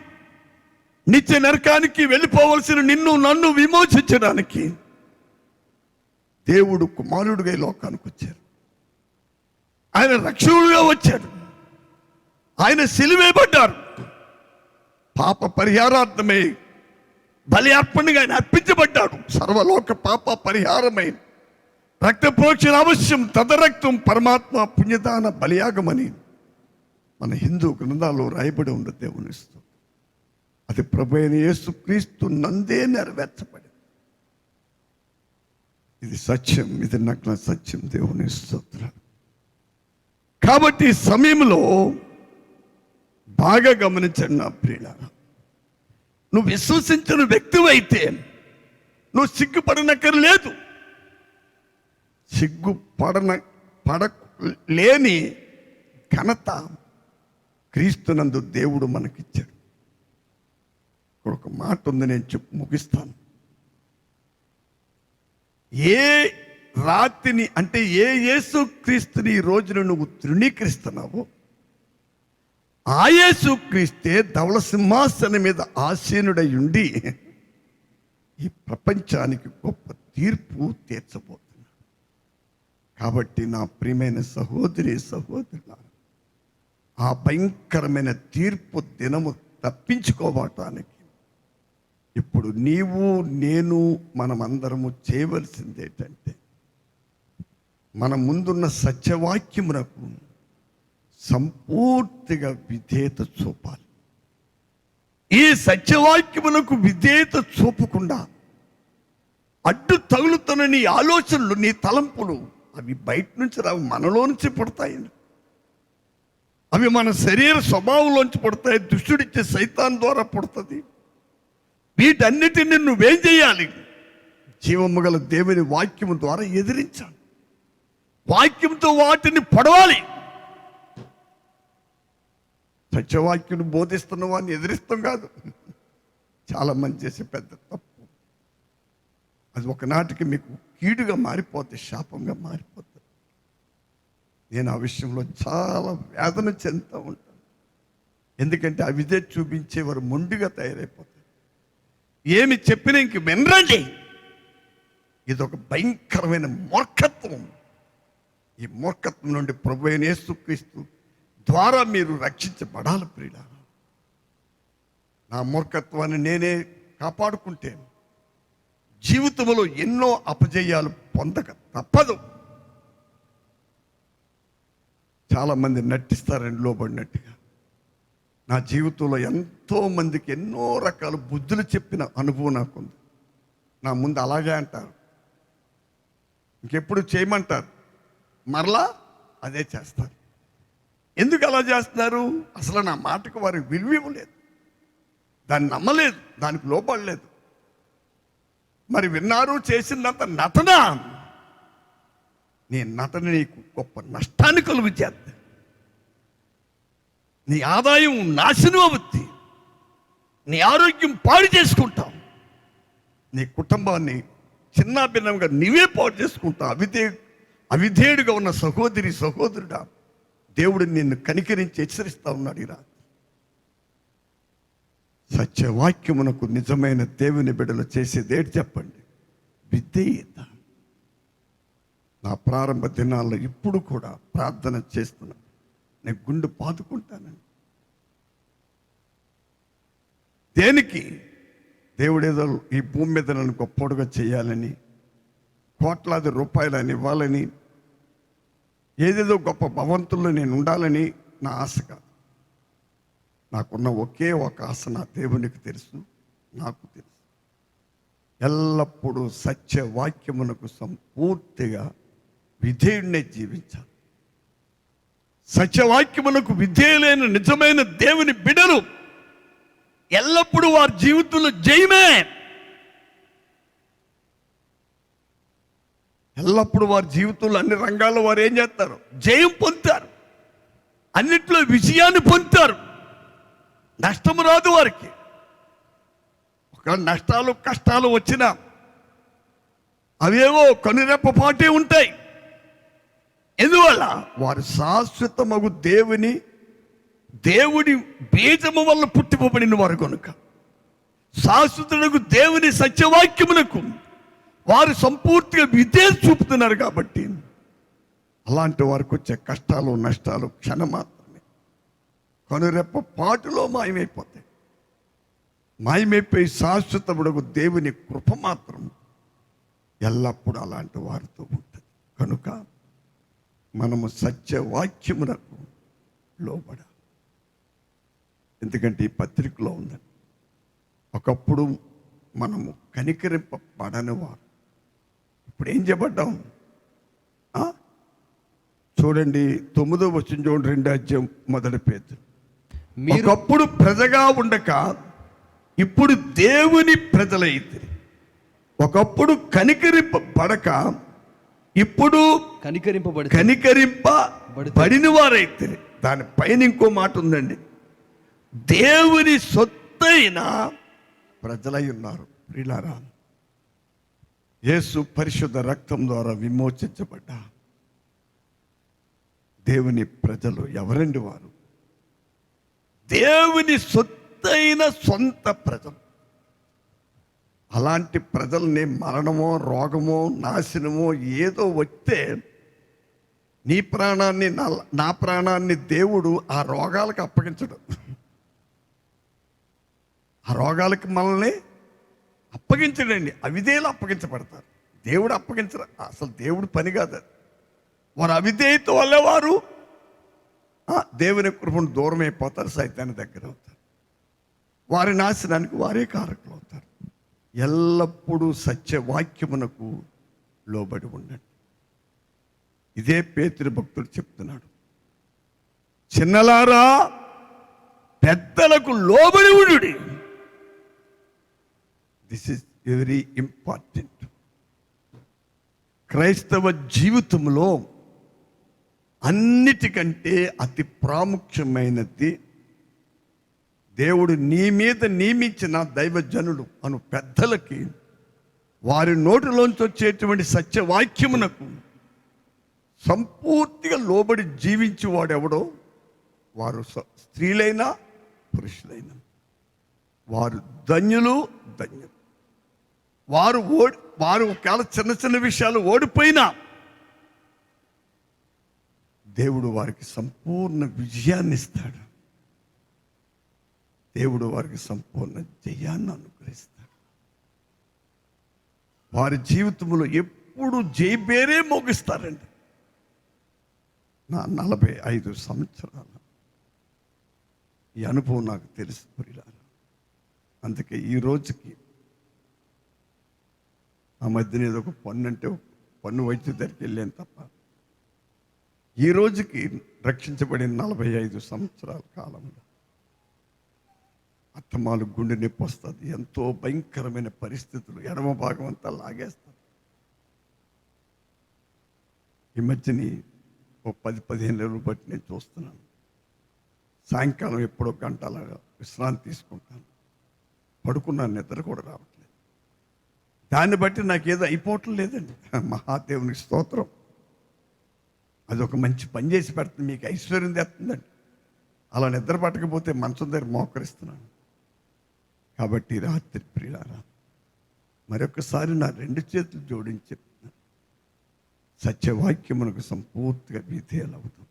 నిత్య నరకానికి వెళ్ళిపోవలసిన నిన్ను నన్ను విమోచించడానికి దేవుడు కుమారుడుగా ఈ లోకానికి వచ్చారు. ఆయన రక్షకుడుగా వచ్చాడు. ఆయన సిలువేయబడ్డారు. పాప పరిహారార్థమై బలి అర్పణగా ఆయన అర్పించబడ్డాడు. సర్వలోక పాప పరిహారమై రక్త ప్రోక్షణ అవశ్యం, తదరక్తం పరమాత్మ పుణ్యదాన బలియాగమని మన హిందూ గ్రంథాల్లో రాయబడి ఉంది. దేవుని స్తోత్రం. అది ప్రభువైన యేసుక్రీస్తు నందే నెరవేర్చబడింది. ఇది సత్యం, ఇది నగ్న సత్యం. దేవుని స్తోత్రాలు. కాబట్టి ఈ సమయంలో బాగా గమనించండి నా ప్రియులారా, నువ్వు విశ్వసించిన వ్యక్తివైతే నువ్వు సిగ్గుపడనక్కర్లేదు. లేని ఘనత క్రీస్తునందు దేవుడు మనకిచ్చాడు. ఒక మాట ఉంది, నేను ముగిస్తాను. ఏ రాతిని అంటే ఏ యేసు క్రీస్తుని ఈ రోజున నువ్వు తృణీకరిస్తున్నావో ఆ యేసు క్రీస్తే ధవళ సింహాసనం మీద ఆసీనుడై ఉండి ఈ ప్రపంచానికి గొప్ప తీర్పు తీర్చబోతున్నాడు. కాబట్టి నా ప్రియమైన సహోదరులారా, ఆ భయంకరమైన తీర్పు దినము తప్పించుకోవటానికి ఇప్పుడు నీవు నేను మనమందరము చేయవలసింది ఏంటంటే, మన ముందున్న సత్యవాక్యమునకు సంపూర్తిగా విధేయత చూపాలి. ఈ సత్యవాక్యమునకు విధేయత చూపకుండా అడ్డు తగులుతున్న నీ ఆలోచనలు, నీ తలంపులు అవి బయట నుంచి రావు, మనలో నుంచి పుడతాయి. అవి మన శరీర స్వభావంలోంచి పుడతాయి. దుష్టుడిచ్చే సైతాన్ ద్వారా పుడుతుంది. వీటన్నిటిని నువ్వేం చేయాలి? జీవము గల దేవుని వాక్యము ద్వారా ఎదిరించాలి. వాక్యంతో వాటిని పొడవాలి. సత్యవాక్యం బోధిస్తున్న వాడిని ఎదిరిస్తాం కాదు. చాలా మంది చేసే పెద్ద తప్పు. అది ఒకనాటికి మీకు కీడుగా మారిపోతే, శాపంగా మారిపోతుంది. నేను ఆ విషయంలో చాలా వేదన చెందుతూ ఉంటాను. ఎందుకంటే అవిదే చూపించేవారు మొండిగా తయారైపోతారు. ఏమి చెప్పినా ఇంక వినరండి. ఇదొక భయంకరమైన మూర్ఖత్వం. ఈ మూర్ఖత్వం నుండి ప్రభువైన యేసుక్రీస్తు ద్వారా మీరు రక్షించబడాలి ప్రియులారా. నా మూర్ఖత్వాన్ని నేనే కాపాడుకుంటే జీవితంలో ఎన్నో అపజయాలు పొందక తప్పదు. చాలామంది నటిస్తారని లోబడినట్టుగా. నా జీవితంలో ఎంతో మందికి ఎన్నో రకాల బుద్ధులు చెప్పిన అనుభవం నాకుంది. నా ముందు అలాగే అంటారు, ఇంకెప్పుడు చేయమంటారు, మరలా అదే చేస్తారు. ఎందుకు అలా చేస్తున్నారు? అసలు నా మాటకు వారికి విలువ ఇవ్వలేదు, దాన్ని నమ్మలేదు, దానికి లోపడలేదు. మరి విన్నారు, చేసినంత నటన. నీ నటన నీకు గొప్ప నష్టాన్ని కలుగు చేద్ది. నీ ఆదాయం నాశనం అవుద్ది, నీ ఆరోగ్యం పాడు చేసుకుంటావు, నీ కుటుంబాన్ని చిన్న భిన్నంగా నీవే పాడు చేసుకుంటావు. అవిధేయుడుగా ఉన్న సహోదరి సహోదరుడా, దేవుడు నిన్ను కనికరించి హెచ్చరిస్తా ఉన్నాడు. ఈ రాత్రి సత్యవాక్యమునకు నిజమైన దేవుని బిడ్డలు చేసేదేంటి చెప్పండి? విధేయత. నా ప్రారంభ దినాల్లో ఇప్పుడు కూడా ప్రార్థన చేస్తున్నా, నేను గుండె పాదుకుంటానండి. దేనికి? దేవుడేదో ఈ భూమి మీద నన్ను గొప్పడుగా చేయాలని, కోట్లాది రూపాయలని ఇవ్వాలని, ఏదేదో గొప్ప భవంతుల్లో నేను ఉండాలని నా ఆశ కాదు. నాకున్న ఒకే ఒక ఆశ నా దేవునికి తెలుసు, నాకు తెలుసు. ఎల్లప్పుడూ సత్యవాక్యమునకు సంపూర్తిగా విధేయుడినే జీవించాలి. సత్యవాక్యమునకు విధేయులైన నిజమైన దేవుని బిడ్డలు ఎల్లప్పుడూ వారి జీవితంలో జయమే. ఎల్లప్పుడూ వారి జీవితంలో అన్ని రంగాల్లో వారు ఏం చేస్తారు? జయం పొందుతారు, అన్నిట్లో విజయాన్ని పొందుతారు. నష్టము రాదు వారికి. ఒక నష్టాలు కష్టాలు వచ్చినా అవేవో కనురెప్పపాటే ఉంటాయి. ఎందువల్ల? వారు శాశ్వతమగు దేవుడి బీజము వల్ల పుట్టిపబడిన వారు కనుక, శాశ్వతులకు దేవుని సత్యవాక్యమునకు వారు సంపూర్తిగా విధేయత చూపుతున్నారు. కాబట్టి అలాంటి వారికి వచ్చే కష్టాలు నష్టాలు క్షణం మాత్రమే, కనురెప్ప పాటులో మాయమైపోతాయి. మాయమైపోయి శాశ్వతముడకు దేవుని కృప మాత్రం ఎల్లప్పుడూ అలాంటి వారితో ఉంటుంది. కనుక మనము సత్యవాక్యమునకు లోబడాలి. ఎందుకంటే ఈ పత్రికలో ఉందండి, ఒకప్పుడు మనము కనికరింపబడని వారు, ఇప్పుడు ఏం చేయబడ్డాం? చూడండి 9వ వచనం చూడండి, 2వ అధ్యాయం 1 పేతురు. ఒకప్పుడు ప్రజగా ఉండక ఇప్పుడు దేవుని ప్రజలైతే, ఒకప్పుడు కనికరింపబడక ఇప్పుడు కనికరింపబడిన వారైతే. దానిపైన ఇంకో మాట ఉందండి, దేవుని సొత్తైన ప్రజలై ఉన్నారు. ప్రియులారా, యేసు పరిశుద్ధ రక్తం ద్వారా విమోచించబడ్డ దేవుని ప్రజలు ఎవరండి? వారు దేవుని సొత్తైన సొంత ప్రజలు. అలాంటి ప్రజల్ని మరణమో రోగమో నాశనమో ఏదో వస్తే నీ ప్రాణాన్ని నా ప్రాణాన్ని దేవుడు ఆ రోగాలకు అప్పగించడు. ఆ రోగాలకి మనల్ని అప్పగించడండి. అవిధేయులు అప్పగించబడతారు, దేవుడు అప్పగించరు. అసలు దేవుడు పని కాదు. వారు అవిధేయత వల్ల వారు దేవుని కృపను దూరం అయిపోతారు, సైతాన్ని దగ్గర అవుతారు. వారి నాశనానికి వారే కారకులు అవుతారు. ఎల్లప్పుడూ సత్యవాక్యమునకు లోబడి ఉండండి. ఇదే పేతురు భక్తుడు చెప్తున్నాడు, చిన్నలారా పెద్దలకు లోబడి ఉండుడి. This is very important. క్రైస్తవ జీవితంలో అన్నిటికంటే అతి ప్రాముఖ్యమైనది దేవుడు నీ మీద నియమించిన దైవజనులు అను పెద్దలకి వారి నోటిలోంచి వచ్చేటువంటి సత్యవాక్యమునకు సంపూర్తిగా లోబడి జీవించేవాడెవడో, వారు స్త్రీలైనా పురుషులైనా వారు ధన్యులు. వారు ఒకవేళ చిన్న చిన్న విషయాలు ఓడిపోయినా దేవుడు వారికి సంపూర్ణ విజయాన్ని ఇస్తాడు. దేవుడు వారికి సంపూర్ణ జయాన్ని అనుగ్రహిస్తాడు. వారి జీవితంలో ఎప్పుడు జయబేరే మోగిస్తారండి. నా 45 సంవత్సరాలు ఈ అనుభవం నాకు తెలుసు ప్రియులారా. అందుకే ఈ రోజుకి ఆ మధ్యన ఏదో ఒక పన్ను అంటే పన్ను వైద్య దగ్గరికి వెళ్ళాను తప్ప ఈ రోజుకి రక్షించబడిన 45 సంవత్సరాల కాలంలో అత్తమాలు గుండె నొప్పి వస్తుంది. ఎంతో భయంకరమైన పరిస్థితులు, ఎడమ భాగం అంతా లాగేస్తుంది. ఈ మధ్యని ఓ 10-15 రోజులు బట్టి నేను చూస్తున్నాను. సాయంకాలం ఎప్పుడో గంట అలాగా విశ్రాంతి తీసుకుంటాను. పడుకున్నాను, నిద్ర కూడా రావట్లేదు. దాన్ని బట్టి నాకు ఏదో అయిపోవటం లేదండి. మహాదేవునికి స్తోత్రం. అదొక మంచి పని చేసి పెడుతుంది, మీకు ఐశ్వర్యం తెస్తుందండి. అలా నిద్ర పట్టకపోతే మంచం దగ్గర మోకరిస్తున్నాను. కాబట్టి రాత్రి ప్రియులారా, మరొకసారి నా 2 చేతులు జోడించి చెప్తున్నాను, సత్యవాక్యమునకు సంపూర్తిగా విధేయులవుతాం.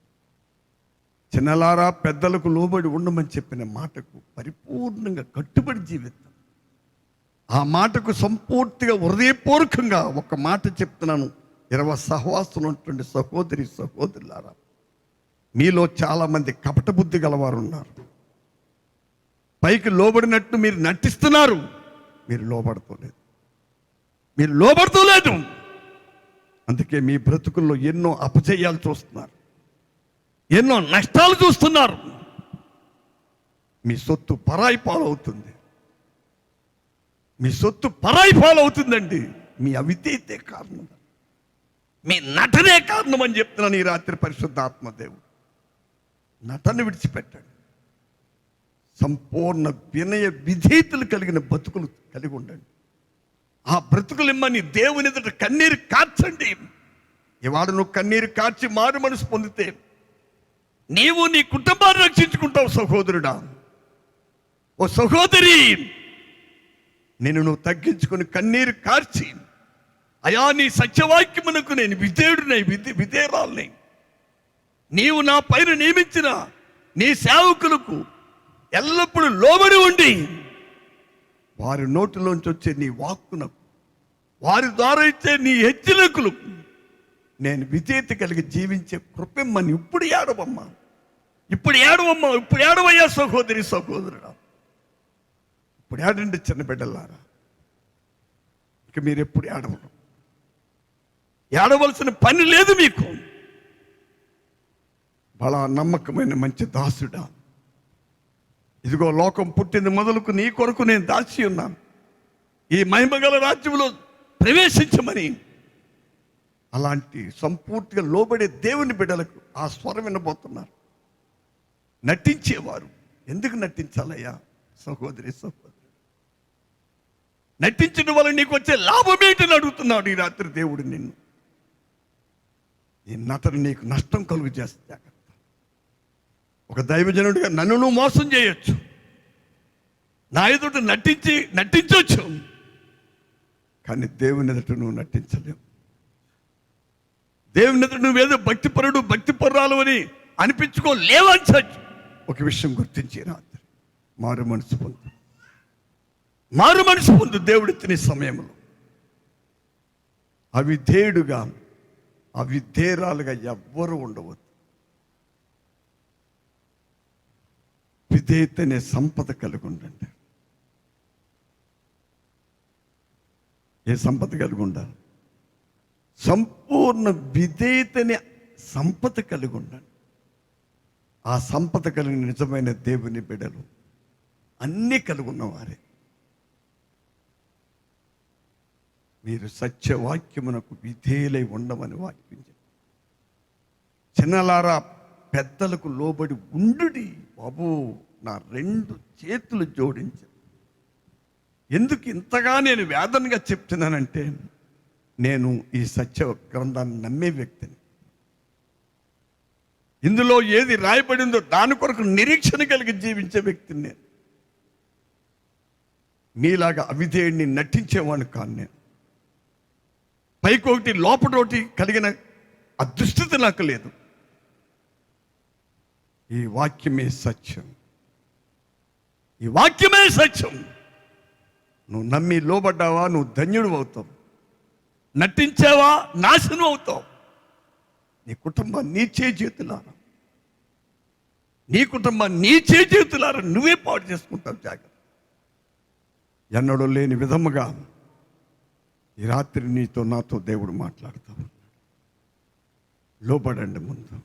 చిన్నలారా, పెద్దలకు లోబడి ఉండమని చెప్పిన మాటకు పరిపూర్ణంగా కట్టుబడి జీవితం. ఆ మాటకు సంపూర్తిగా హృదయపూర్వకంగా ఒక మాట చెప్తున్నాను. 20 సహవాసులు ఉన్నటువంటి సహోదరి సహోదరులారా, మీలో చాలామంది కపట బుద్ధి గలవారు ఉన్నారు. పైకి లోబడినట్టు మీరు నటిస్తున్నారు. మీరు లోబడుతోలేదు. అందుకే మీ బ్రతుకుల్లో ఎన్నో అపజయాలు చూస్తున్నారు, ఎన్నో నష్టాలు చూస్తున్నారు. మీ సొత్తు పరాయి పాలవుతుందండి. మీ అవిధేయతే కారణం, మీ నటనే కారణం అని చెప్తున్నాను ఈ రాత్రి. పరిశుద్ధాత్మ దేవుడు, నటన విడిచిపెట్టండి. సంపూర్ణ వినయ విధేయతలు కలిగిన బతుకులు కలిగి ఉండండి. ఆ బ్రతుకులు ఇమ్మని దేవుని ఎదుట కన్నీరు కార్చండి. ఇవాళ నువ్వు కన్నీరు కార్చి మారు మనసు పొందితే నీవు నీ కుటుంబాన్ని రక్షించుకుంటావు. సహోదరుడా, ఓ సహోదరి, నువ్వు తగ్గించుకుని కన్నీరు కార్చి, అయా నీ సత్యవాక్యమునకు నేను విధేయురాలిని, నీవు నా పైన నియమించిన నీ సేవకులకు ఎల్లప్పుడూ లోబడి ఉండి వారి నోటిలోంచి వచ్చే నీ వాక్కునకు, వారి ద్వారా ఇచ్చే నీ హెచ్చరికలకు నేను విధేయత కలిగి జీవించే కృపమ్మని ఇప్పుడు ఏడవయ్యా సహోదరి సహోదరుడా. ఇప్పుడు ఏడండి చిన్న బిడ్డలారా. ఇక మీరు ఎప్పుడు ఏడవలసిన పని లేదు మీకు. బలా నమ్మకమైన మంచి దాసుడా, ఇదిగో లోకం పుట్టింది మొదలుకు నీ కొరకు నేను దాచి ఉన్నాను, ఈ మహిమగల రాజ్యంలో ప్రవేశించమని. అలాంటి సంపూర్తిగా లోబడే దేవుని బిడ్డలకు ఆ స్వరం వినబోతున్నారు. నటించేవారు ఎందుకు నటించాలయ్యా సహోదరి సహోదరు? నటించడం వల్ల నీకు వచ్చే లాభం ఏంటని అడుగుతున్నాడు ఈ రాత్రి దేవుడు నిన్ను. ఈ నటన నీకు నష్టం కలుగు చేస్తా. ఒక దైవజనుడిగా నన్ను నువ్వు మోసం చేయొచ్చు, నా ఎదుట నటించవచ్చు, కానీ దేవుని ఎదుట నువ్వు నటించలేవు. దేవుని ఎదుట నువ్వేదో భక్తిపరురాలు అని అనిపించుకోలేవని ఒక విషయం గుర్తించి రాత్రి మారు మనసు పొందు. దేవుడిచ్చిన సమయంలో అవిధేయురాలుగా ఎవ్వరూ ఉండవద్దు. విధేయతనే సంపద కలిగి ఉండండి. ఏ సంపద కలిగి ఉండాలి? సంపూర్ణ విధేయతనే సంపద కలిగి ఉండండి. ఆ సంపద కలిగిన నిజమైన దేవుని బిడ్డలు అన్నీ కలిగి ఉన్నవారే. మీరు సత్యవాక్యమునకు విధేయులై ఉండమని వాక్యం చెప్పి, చిన్నలారా పెద్దలకు లోబడి ఉండుడి. బాబు, నా 2 చేతులు జోడించి ఎందుకు ఇంతగా నేను వేదనగా చెప్తున్నానంటే, నేను ఈ సత్య గ్రంథాన్ని నమ్మే వ్యక్తిని. ఇందులో ఏది రాయబడిందో దాని కొరకు నిరీక్షణ కలిగి జీవించే వ్యక్తిని నేను. మీలాగా అవిధేయుడిని నటించేవాడిని కాను నేను. పైకొకటి లోపటొకటి కలిగిన అదృష్టత నాకు లేదు. ఈ వాక్యమే సత్యం. నువ్వు నమ్మి లోబడ్డావా, నువ్వు ధన్యుడు అవుతావు. నటించావా, నాశనం అవుతావు. నీ కుటుంబం నీ చేతులారా, నీ కుటుంబాన్ని నీ చేతులారా నువ్వే పాడు చేసుకుంటావు. జాగ్రత్త. ఎన్నడూ లేని విధముగా ఈ రాత్రి నీతో నాతో దేవుడు మాట్లాడతావు. లోబడండి. ముందు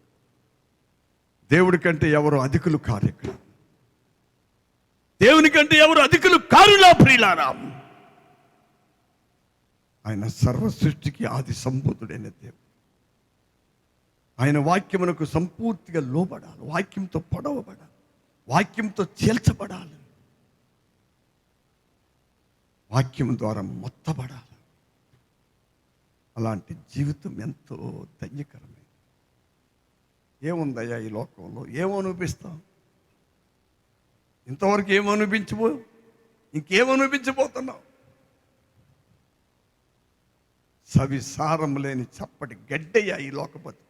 దేవుడి కంటే ఎవరు అధికులు కారు. ఇక్కడ దేవుని కంటే ఎవరు అధికులు కారులా ప్రియులారా. ఆయన సర్వ సృష్టికి ఆది సంభూతుడైన దేవుడు. ఆయన వాక్యమునకు సంపూర్తిగా లోబడాలి. వాక్యంతో పొడవబడాలి. వాక్యంతో చేల్చబడాలి. వాక్యం ద్వారా మొత్తబడాలి. అలాంటి జీవితం ఎంతో ధన్యకరమే. ఏముందయ్యా ఈ లోకంలో? ఏమనిపిస్తాం? ఇంతవరకు ఏమనిపించబో, ఇంకేమనిపించబోతున్నావు? సవిసారం లేని చప్పటి గడ్డయ్యా ఈ లోక బతుకు.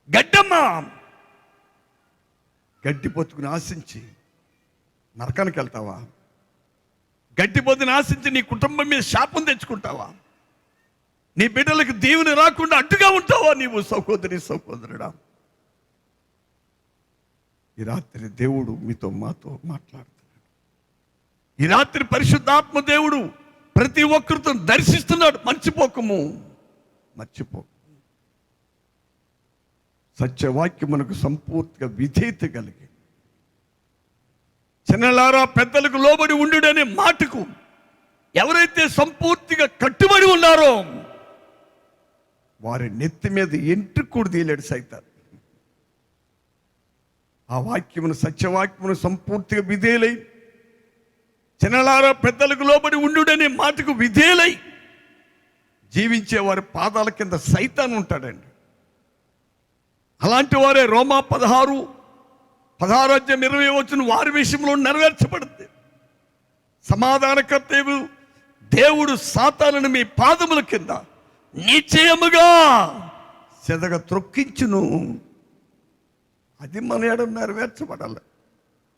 గడ్డమ్మా. గడ్డి బతుకుని ఆశించి నరకానికి వెళ్తావా? గడ్డి బతుకుని ఆశించి నీ కుటుంబం మీద శాపం తెచ్చుకుంటావా? నీ బిడ్డలకు దీవెన రాకుండా అడ్డుగా ఉంటావా నీవు? సహోదరి సహోదరుడా, ఈ రాత్రి దేవుడు మీతో మాతో మాట్లాడుతున్నాడు. ఈ రాత్రి పరిశుద్ధాత్మ దేవుడు ప్రతి ఒక్కరితో దర్శిస్తున్నాడు. మర్చిపోకము. సత్యవాక్యమునకు సంపూర్తిగా విధేయత కలిగి చిన్నలారా పెద్దలకు లోబడి ఉండుడనే మాటకు ఎవరైతే సంపూర్తిగా కట్టుబడి ఉన్నారో వారి నెత్తి మీద ఎంట్రుకూడు తీయలేడు సైతాన్. ఆ వాక్యమును, సత్యవాక్యమును సంపూర్తిగా విధేయులై చిన్నలారా పెద్దలకు లోబడి ఉండుడనే మాటకు విధేయులై జీవించే వారి పాదాల కింద సైతాన్ ఉంటాడండి. అలాంటి వారే రోమా 16:20 వారి విషయంలో నెరవేర్చబడింది. సమాధానకర్త దేవుడు సాతానును మీ పాదముల కింద నిశ్చయముగా సెదగ త్రొక్కించును. అది మన ఏడ నెరవేర్చబడాలి.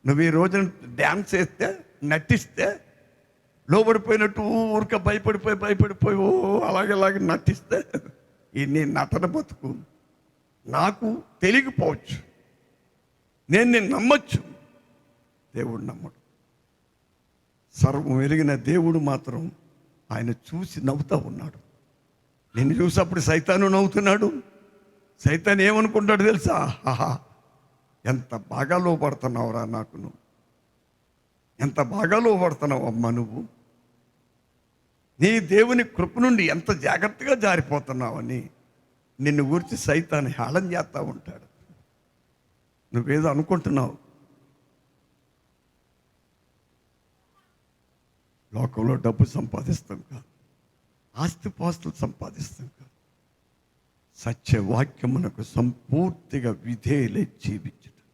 నువ్వు ఈ రోజున డ్యాన్స్ చేస్తే, నటిస్తే, లోబడిపోయినట్టు ఊరిక భయపడిపోయి అలాగే నటిస్తే ఈ నీ నటన బతుకు నాకు తెలియకపోవచ్చు. నేను నమ్మచ్చు, దేవుడు నమ్మడు. సర్వం వెలిగిన దేవుడు మాత్రం ఆయన చూసి నవ్వుతూ ఉన్నాడు. నిన్ను చూసినప్పుడు సైతాను నవ్వుతున్నాడు. సైతాన్ ఏమనుకుంటాడు తెలుసా? ఆహా, ఎంత బాగా లోపడుతున్నావురా నాకు, నువ్వు ఎంత బాగా లోపడుతున్నావు అమ్మా, నువ్వు నీ దేవుని కృప నుండి ఎంత జాగ్రత్తగా జారిపోతున్నావని నిన్ను గురించి సైతాన్ హేళన చేస్తూ ఉంటాడు. నువ్వేదో అనుకుంటున్నావు. లోకంలో డబ్బు సంపాదిస్తాం కాదు, ఆస్తిపాస్తులు సంపాదిస్తాం కాదు, సత్యవాక్యమునకు సంపూర్తిగా విధేయులై జీవించడం.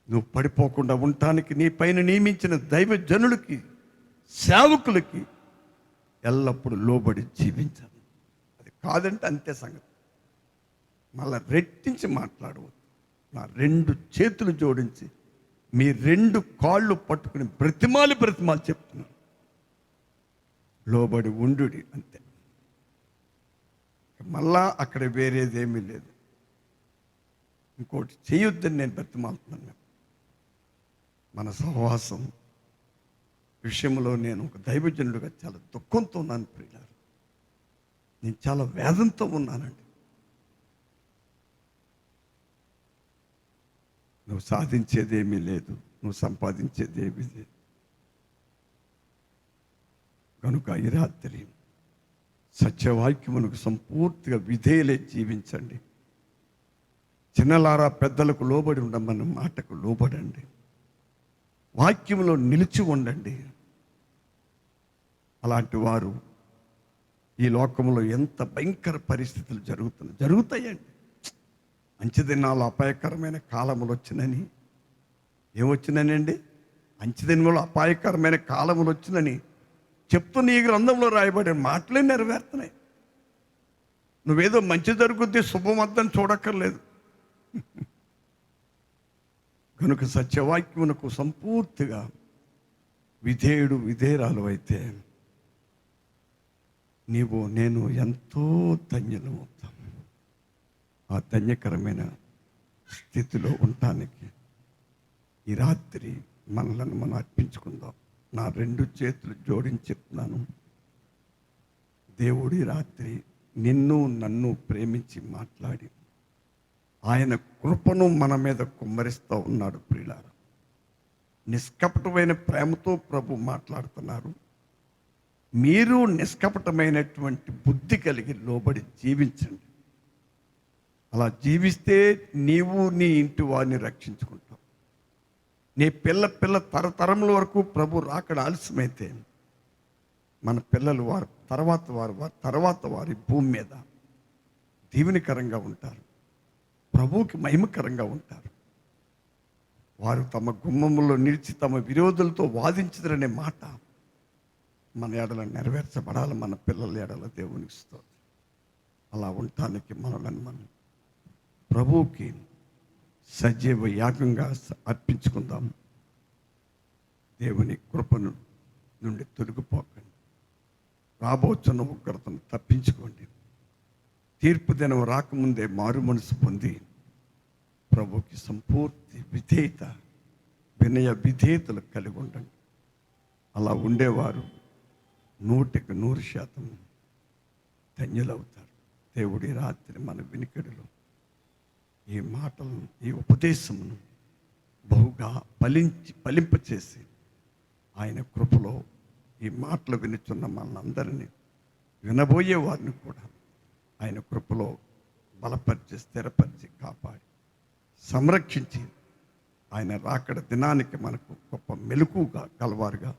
నువ్వు పడిపోకుండా ఉండటానికి నీ పైన నియమించిన దైవజనులకి, సేవకులకి ఎల్లప్పుడూ లోబడి జీవించాలి. అది కాదంటే అంతే సంగతి. మళ్ళా రెట్టించి మాట్లాడవద్దు. నా 2 చేతులు జోడించి మీ 2 కాళ్ళు పట్టుకుని బ్రతిమాలి చెప్తున్నాను, లోబడి ఉండుడి అంతే. మళ్ళా అక్కడ వేరేదేమీ లేదు. ఇంకోటి చేయొద్దని నేను బ్రతిమాలుతున్నాను. మన సహవాసం విషయంలో నేను ఒక దైవజనుడిగా చాలా దుఃఖంతో ఉన్నాను ప్రియులారు. నేను చాలా వేదంతో ఉన్నానండి. నువ్వు సాధించేదేమీ లేదు, నువ్వు సంపాదించేదేమీ లేదు. కనుక ఈ రాత్రి సత్యవాక్యమునకు సంపూర్తిగా విధేయులై జీవించండి. చిన్నలారా పెద్దలకు లోబడి ఉండమన్న మాటకు లోబడండి. వాక్యంలో నిలిచి ఉండండి. అలాంటి వారు ఈ లోకంలో ఎంత భయంకర పరిస్థితులు జరుగుతాయండి. మంచి దినాలు అపాయకరమైన కాలములు వచ్చినని ఏమొచ్చినానండి? మంచి దినములు అపాయకరమైన కాలములు వచ్చినని చెప్తున్న ఈ గ్రంథంలో రాయబడిన మాటలే నెరవేరుతున్నాయి. నువ్వేదో మంచి జరుగుద్ది శుభమద్దని చూడక్కర్లేదు. కనుక సత్యవాక్యమునకు సంపూర్తిగా విధేయురాలు అయితే నీవు నేను ఎంతో ధన్యులం అవుతాం. ఆ ధన్యకరమైన స్థితిలో ఉండటానికి ఈ రాత్రి మనలను మనం అర్పించుకుందాం. నా 2 చేతులు జోడించి చెప్తున్నాను. దేవుడి రాత్రి నిన్ను నన్ను ప్రేమించి మాట్లాడి ఆయన కృపను మన మీద కుమ్మరిస్తూ ఉన్నాడు. ప్రియులారా, నిష్కపటమైన ప్రేమతో ప్రభు మాట్లాడుతున్నారు. మీరు నిష్కపటమైనటువంటి బుద్ధి కలిగి లోబడి జీవించండి. అలా జీవిస్తే నీవు నీ ఇంటి వారిని రక్షించుకుంటావు. నీ పిల్ల తరతరముల వరకు ప్రభు రాకడ ఆలస్యమైతే మన పిల్లలు వారి తర్వాత వారి భూమి మీద దీవెనకరంగా ఉంటారు, ప్రభువుకి మహిమకరంగా ఉంటారు. వారు తమ గుమ్మములో నిలిచి తమ విరోధులతో వాదించదరనే మాట మన ఎడల నెరవేర్చబడాలి. మన పిల్లల ఎడల దేవునికి స్తోత్రం. అలా ఉండటానికి మనల్ని మనం ప్రభువుకి సజీవ యాగంగా అర్పించుకుందాం. దేవుని కృపను నుండి తొలగిపోకండి. రాబోతున్న ఉగ్రతను తప్పించుకోండి. తీర్పు దినం రాకముందే మారు మనసు పొంది ప్రభుకి సంపూర్తి విధేయత, వినయ విధేయతలు కలిగి ఉండండి. అలా ఉండేవారు 100% ధన్యులవుతారు. దేవుడి రాత్రి మన వినికిడిలో ఈ మాటలను, ఈ ఉపదేశమును బహుగా ఫలింపచేసి ఆయన కృపలో ఈ మాటలు వినుచున్న మనందరినీ, వినబోయే వారిని కూడా ఆయన కృపలో బలపరిచి, స్థిరపరిచి, కాపాడి, సంరక్షించి ఆయన రాకడ దినానికి మనకు గొప్ప మెలకుగా కలవారుగా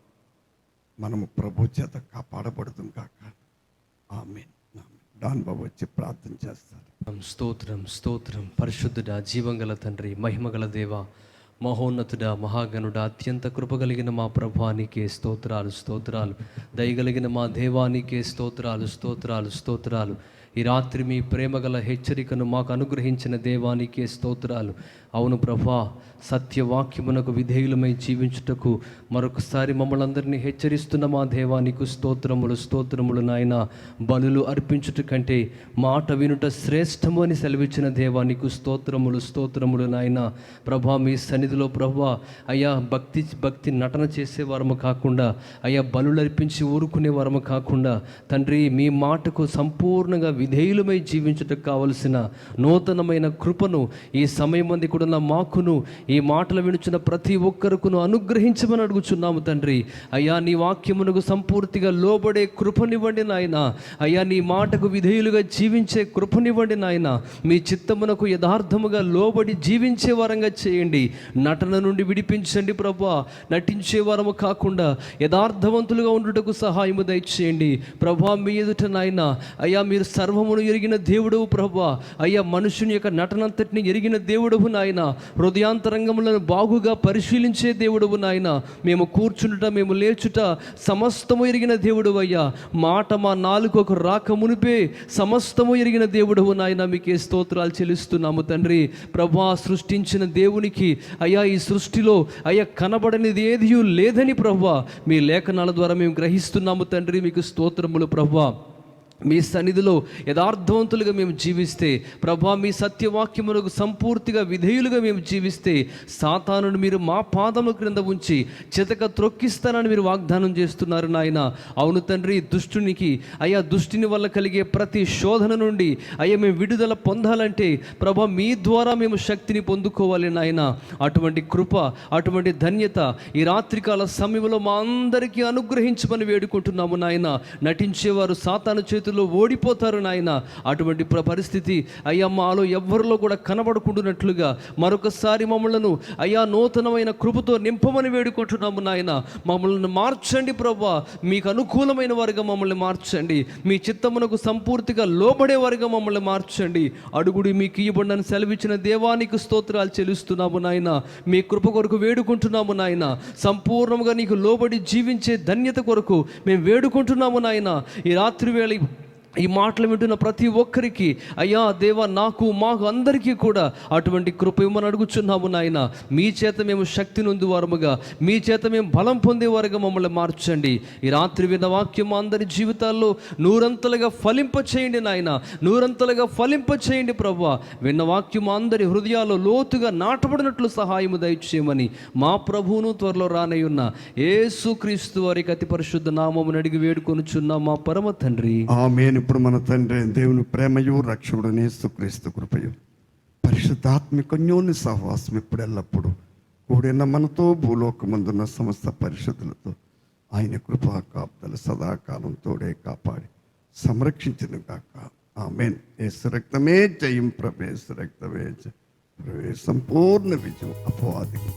మనము ప్రభు చేత కాపాడబడుతుంది కాక. ఆమేన్. డాన్ బాబు వచ్చి ప్రార్థన చేస్తారు. స్తోత్రం స్తోత్రం. పరిశుద్ధుడా, జీవంగల తండ్రి, మహిమగల దేవ, మహోన్నతుడా, మహాగణుడా, అత్యంత కృపగలిగిన మా ప్రభువానికే స్తోత్రాలు స్తోత్రాలు. దయగలిగిన మా దేవానికే స్తోత్రాలు స్తోత్రాలు స్తోత్రాలు. ఈ రాత్రి మీ ప్రేమగల హెచ్చరికను మాకు అనుగ్రహించిన దేవానికే స్తోత్రాలు. అవును ప్రభా, సత్యవాక్యమునకు విధేయులమై జీవించుటకు మరొకసారి మమ్మల్ని అందరినీ హెచ్చరిస్తున్న మా దేవానికి స్తోత్రములు స్తోత్రములు. నాయన, బలులు అర్పించుట కంటే మాట వినుట శ్రేష్టము అని సెలవిచ్చిన దేవానికి స్తోత్రములు స్తోత్రములు. నాయన ప్రభా, మీ సన్నిధిలో ప్రభా అయ్యా భక్తి నటన చేసేవారము కాకుండా, అయ్యా బలులు అర్పించి ఊరుకునే వారము కాకుండా, తండ్రి మీ మాటకు సంపూర్ణంగా విధేయులమై జీవించుటకు కావలసిన నూతనమైన కృపను ఈ సమయం మంది కూడా మాకును, ఈ మాటలు వినుచున్న ప్రతి ఒక్కరుకును అనుగ్రహించమని అడుగుచున్నాము తండ్రి. అయ్యా, నీ వాక్యమునకు సంపూర్తిగా లోబడే కృపనివ్వండి నాయన. అయ్యా, నీ మాటకు విధేయులుగా జీవించే కృపనివ్వండి నాయన. మీ చిత్తమునకు యథార్థముగా లోబడి జీవించే వారంగా చేయండి. నటన నుండి విడిపించండి ప్రభా. నటించే వారము కాకుండా యథార్థవంతులుగా ఉండుటకు సహాయము దయచేయండి ప్రభా. మీ ఎదుట నాయన అయ్యా, మీరు సర్వమును ఎరిగిన దేవుడవు ప్రభా. అయ్యా, మనుషుని యొక్క నటనంతటిని ఎరిగిన దేవుడవు నాయన. హృదయాంతరంగములను బాగుగా పరిశీలించే దేవుడవు నాయన. మేము కూర్చుంటుట, మేము లేచుట సమస్తము ఎరిగిన దేవుడవు అయ్యా. మాట మా నాలుకకు రాక మునిపే సమస్తము ఎరిగిన దేవుడవు నాయన. మీకే స్తోత్రాలు చెల్లిస్తున్నాము తండ్రి. ప్రభా, సృష్టించిన దేవునికి అయ్యా, ఈ సృష్టిలో అయ్యా కనబడనిది ఏది లేదని ప్రభా మీ లేఖనాల ద్వారా మేము గ్రహిస్తున్నాము తండ్రి. మీకు స్తోత్రములు ప్రభా. మీ సన్నిధిలో యథార్థవంతులుగా మేము జీవిస్తే ప్రభా, మీ సత్యవాక్యములకు సంపూర్తిగా విధేయులుగా మేము జీవిస్తే సాతానుని మీరు మా పాదముల క్రింద ఉంచి చితక త్రొక్కిస్తానని మీరు వాగ్దానం చేస్తున్నారు నాయన. అవును తండ్రి, దుష్టునికి అయ్యా, దుష్టుని వల్ల కలిగే ప్రతి శోధన నుండి అయ్యా మేము విడుదల పొందాలంటే ప్రభా మీ ద్వారా మేము శక్తిని పొందుకోవాలి నాయన. అటువంటి కృప, అటువంటి ధన్యత ఈ రాత్రికాల సమయంలో మా అందరికీ అనుగ్రహించమని వేడుకుంటున్నాము నాయన. నటించేవారు సాతాను చేతుల్లో ఓడిపోతారు నాయన. అటువంటి పరిస్థితి అయ్యా మాలో ఎవ్వరిలో కూడా కనబడకుండానట్లుగా మరొకసారి మమ్మలను అయ్యా నూతనమైన కృపతో నింపమని వేడుకుంటున్నాము నాయన. మమ్మల్ని మార్చండి ప్రభా. మీకు అనుకూలమైన వారిగా మమ్మల్ని మార్చండి. మీ చిత్తమునకు సంపూర్తిగా లోబడే వారిగా మమ్మల్ని మార్చండి. అడుగుడి మీకు ఇవ్వబడిన సెలవిచ్చిన దేవానికి స్తోత్రాలు చెల్లిస్తున్నాము నాయన. మీ కృప కొరకు వేడుకుంటున్నాము నాయన. సంపూర్ణంగా నీకు లోబడి జీవించే ధన్యత కొరకు మేము వేడుకుంటున్నాము నాయన. ఈ రాత్రి వేళ ఈ మాటలు వింటున్న ప్రతి ఒక్కరికి అయ్యా దేవా, మాకు అందరికీ కూడా అటువంటి కృప ఇవ్వమని అడుగుచున్నాము నాయన. మీ చేత మేము శక్తి నొందువారముగా, మీ చేత మేము బలం పొందేవారుగా మమ్మల్ని మార్చండి. ఈ రాత్రి విన్న వాక్యం అందరి జీవితాల్లో నూరంతలుగా ఫలింప చేయండి నాయన, నూరంతలుగా ఫలింప చేయండి ప్రభువా. విన్న వాక్యం అందరి హృదయాల్లో లోతుగా నాటబడినట్లు సహాయము దయచేయమని మా ప్రభువును త్వరలో రానయ్యున్న యేసుక్రీస్తు వారికి అతి పరిశుద్ధ నామమును అడిగి వేడుకొనుచున్న మా పరమ తండ్రి, ఆమేన్. ఇప్పుడు మన తండ్రి దేవుని ప్రేమయు రక్షకుడనే యేసుక్రీస్తు కృపయు పరిశుద్ధాత్మికన్యోని సహవాసం ఇప్పుడు ఎల్లప్పుడు కూడిన మనతో భూలోకమందున్న సమస్త పరిశుద్ధులతో ఆయన కృపా కాపుదలు సదాకాలం తోడే కాపాడి సంరక్షించును గాక. ఆమేన్. యేసు రక్తమే జయం ప్రభు, యేసు రక్తమే జయం ప్రభు, సంపూర్ణ విజయం అపవాదికి.